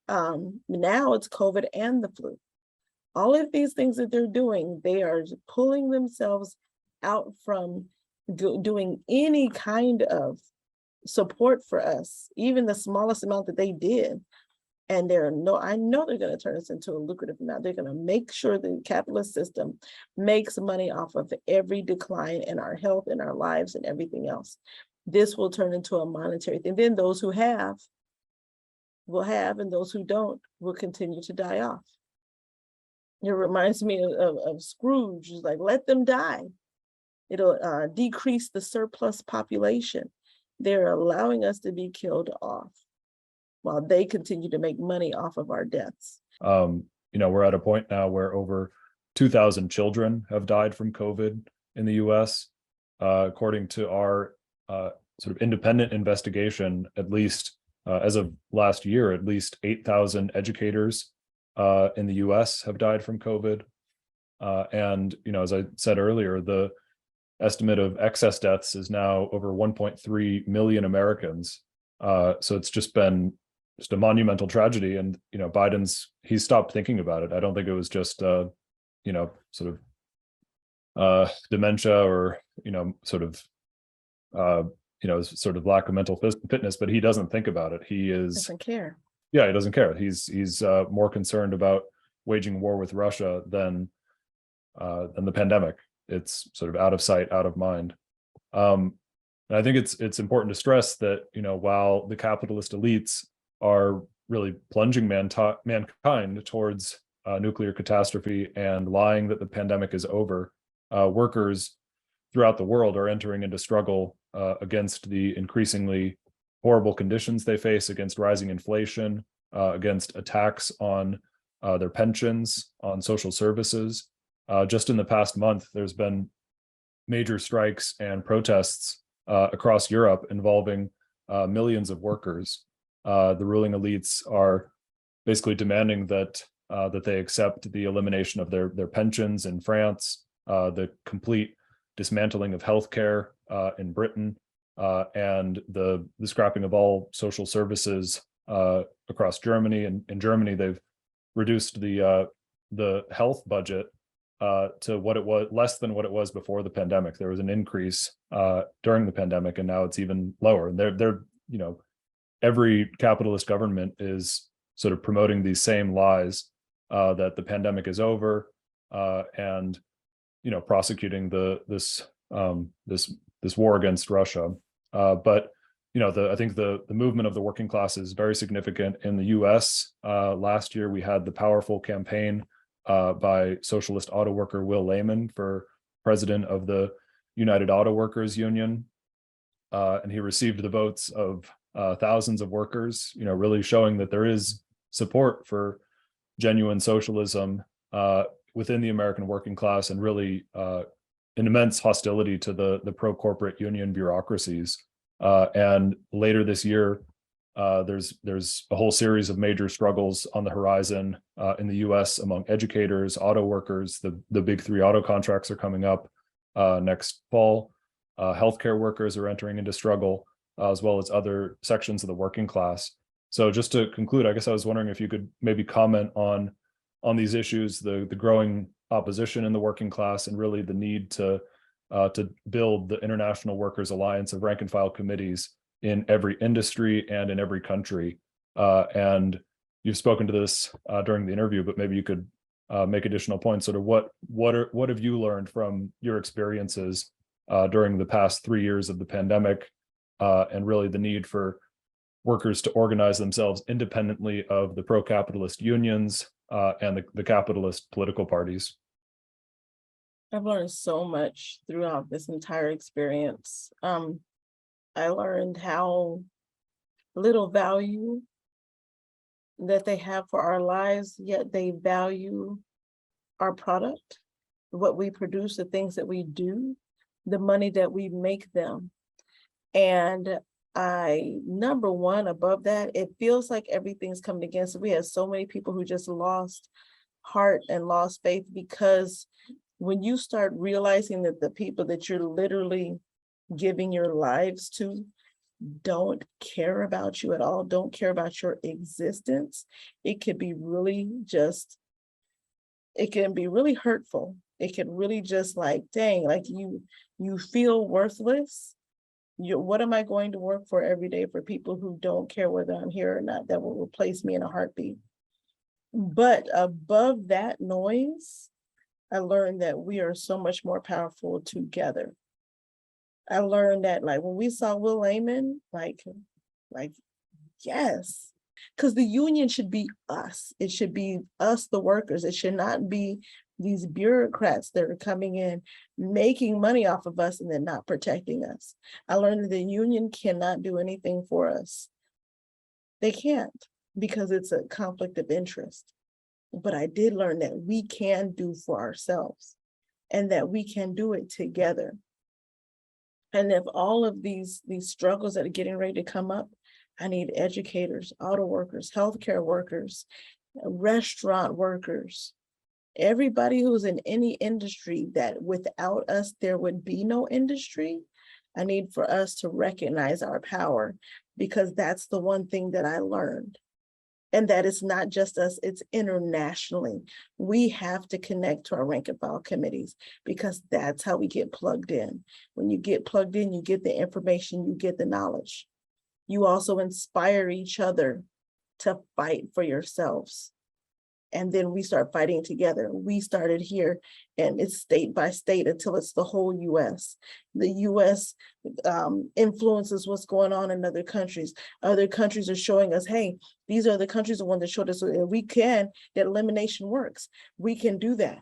Now it's COVID and the flu. All of these things that they're doing, they are pulling themselves out from doing any kind of support for us, even the smallest amount that they did. And I know they're going to turn this into a lucrative amount. They're going to make sure the capitalist system makes money off of every decline in our health, in our lives, and everything else. This will turn into a monetary thing. Then those who have will have, and those who don't will continue to die off. It reminds me of Scrooge. It's like, let them die. It'll decrease the surplus population. They're allowing us to be killed off while they continue to make money off of our deaths. We're at a point now where over 2,000 children have died from COVID in the US. According to our sort of independent investigation, at least as of last year, at least 8,000 educators in the US have died from COVID. And as I said earlier, the estimate of excess deaths is now over 1.3 million Americans. So it's just been a monumental tragedy. And, he's stopped thinking about it. I don't think it was just, sort of dementia or, sort of lack of mental fitness, but he doesn't think about it. He Doesn't care. Yeah, he doesn't care. He's more concerned about waging war with Russia than the pandemic. It's sort of out of sight, out of mind. And I think it's important to stress that, while the capitalist elites are really plunging mankind towards nuclear catastrophe and lying that the pandemic is over, workers throughout the world are entering into struggle against the increasingly horrible conditions they face, against rising inflation, against attacks on their pensions, on social services. Just in the past month, there's been major strikes and protests across Europe involving millions of workers. The ruling elites are basically demanding that they accept the elimination of their pensions in France, the complete dismantling of healthcare in Britain, and the scrapping of all social services across Germany. And in Germany, they've reduced the health budget to what it was, less than what it was before the pandemic. There was an increase during the pandemic, and now it's even lower. And they're every capitalist government is sort of promoting these same lies that the pandemic is over, and prosecuting this war against Russia. But I think the movement of the working class is very significant in the U.S. Last year, we had the powerful campaign by socialist auto worker Will Lehman for president of the United Auto Workers Union, and he received the votes of thousands of workers. Really showing that there is support for genuine socialism within the American working class, and really an immense hostility to the pro-corporate union bureaucracies. And later this year, there's a whole series of major struggles on the horizon in the U.S. among educators, auto workers. The big three auto contracts are coming up next fall. Healthcare workers are entering into struggle, as well as other sections of the working class. So just to conclude, I guess I was wondering if you could maybe comment on these issues, the growing opposition in the working class, and really the need to build the International Workers Alliance of rank and file committees in every industry and in every country. And you've spoken to this during the interview, but maybe you could make additional points. Sort of what have you learned from your experiences during the past 3 years of the pandemic, and really the need for workers to organize themselves independently of the pro-capitalist unions and the capitalist political parties? I've learned so much throughout this entire experience. I learned how little value that they have for our lives, yet they value our product, what we produce, the things that we do, the money that we make them. And number one, above that, it feels like everything's coming against it. We have so many people who just lost heart and lost faith, because when you start realizing that the people that you're literally giving your lives to don't care about you at all, don't care about your existence, it can be really hurtful. It can really just like, dang, like you feel worthless. What am I going to work for every day for people who don't care whether I'm here or not, that will replace me in a heartbeat? But above that noise, I learned that we are so much more powerful together. I learned that, like, when we saw Will Lehman, like yes, because the union should be us. It should be us, the workers. It should not be these bureaucrats that are coming in, making money off of us and then not protecting us. I learned that the union cannot do anything for us. They can't, because it's a conflict of interest. But I did learn that we can do for ourselves, and that we can do it together. And if all of these struggles that are getting ready to come up, I need educators, auto workers, healthcare workers, restaurant workers, everybody who's in any industry that without us, there would be no industry. I need for us to recognize our power, because that's the one thing that I learned. And that it's not just us, it's internationally. We have to connect to our rank and file committees, because that's how we get plugged in. When you get plugged in, you get the information, you get the knowledge. You also inspire each other to fight for yourselves. And then we start fighting together. We started here, and it's state by state until it's the whole US. The US influences what's going on in other countries. Other countries are showing us, hey, these are the countries, the ones that showed us that we can, that elimination works. We can do that.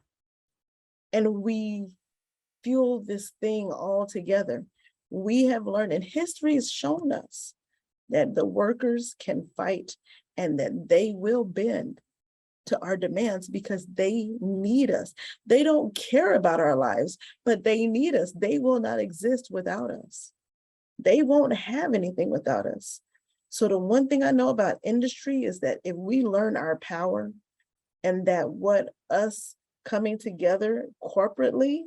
And we fuel this thing all together. We have learned, and history has shown us, that the workers can fight and that they will bend to our demands because they need us. They don't care about our lives, but they need us. They will not exist without us. They won't have anything without us. So the one thing I know about industry is that if we learn our power, and that what us coming together corporately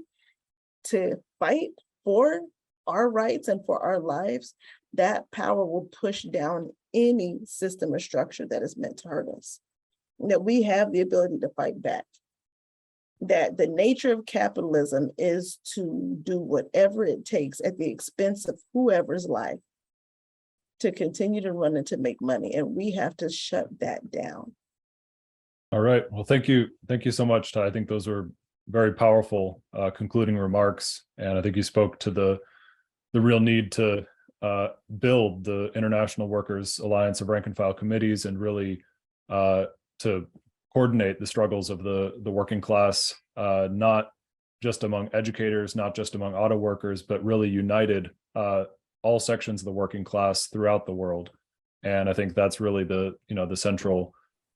to fight for our rights and for our lives, that power will push down any system or structure that is meant to hurt us. That we have the ability to fight back. That the nature of capitalism is to do whatever it takes at the expense of whoever's life to continue to run and to make money. And we have to shut that down. All right. Well, thank you. Thank you so much, Ty. I think those were very powerful concluding remarks. And I think you spoke to the real need to build the International Workers Alliance of Rank and File Committees and really to coordinate the struggles of the working class, not just among educators, not just among auto workers, but really united all sections of the working class throughout the world. And I think that's really the central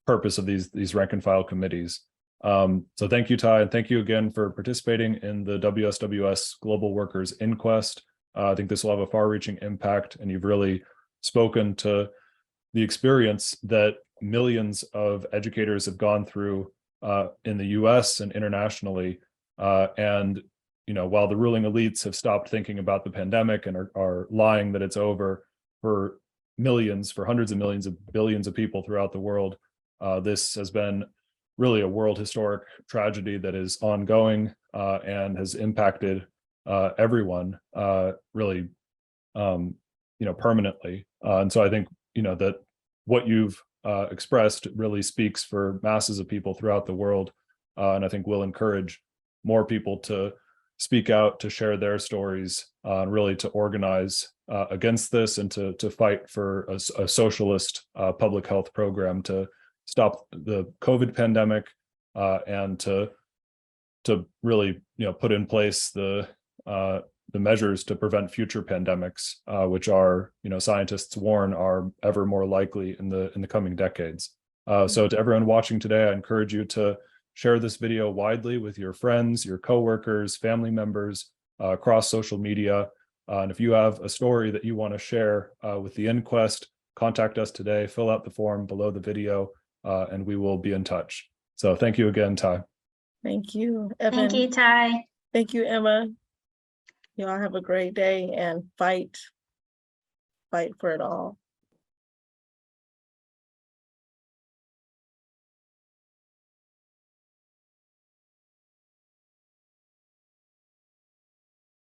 purpose of these rank and file committees. So thank you, Ty, and thank you again for participating in the WSWS Global Workers Inquest. I think this will have a far-reaching impact, and you've really spoken to the experience that millions of educators have gone through in the US and internationally. And while the ruling elites have stopped thinking about the pandemic and are lying that it's over, for millions, for hundreds of millions of billions of people throughout the world, this has been really a world historic tragedy that is ongoing and has impacted everyone really permanently. And so I think that what you've expressed really speaks for masses of people throughout the world, and I think will encourage more people to speak out, to share their stories, and really to organize against this and to fight for a socialist public health program to stop the COVID pandemic and to really put in place the measures to prevent future pandemics, which are scientists warn are ever more likely in the coming decades. So to everyone watching today, I encourage you to share this video widely with your friends, your coworkers, family members across social media. And if you have a story that you want to share with the inquest, contact us today, fill out the form below the video, and we will be in touch. So thank you again, Ty. Thank you, Evan. Thank you, Ty. Thank you, Emma. Y'all have a great day and fight for it all.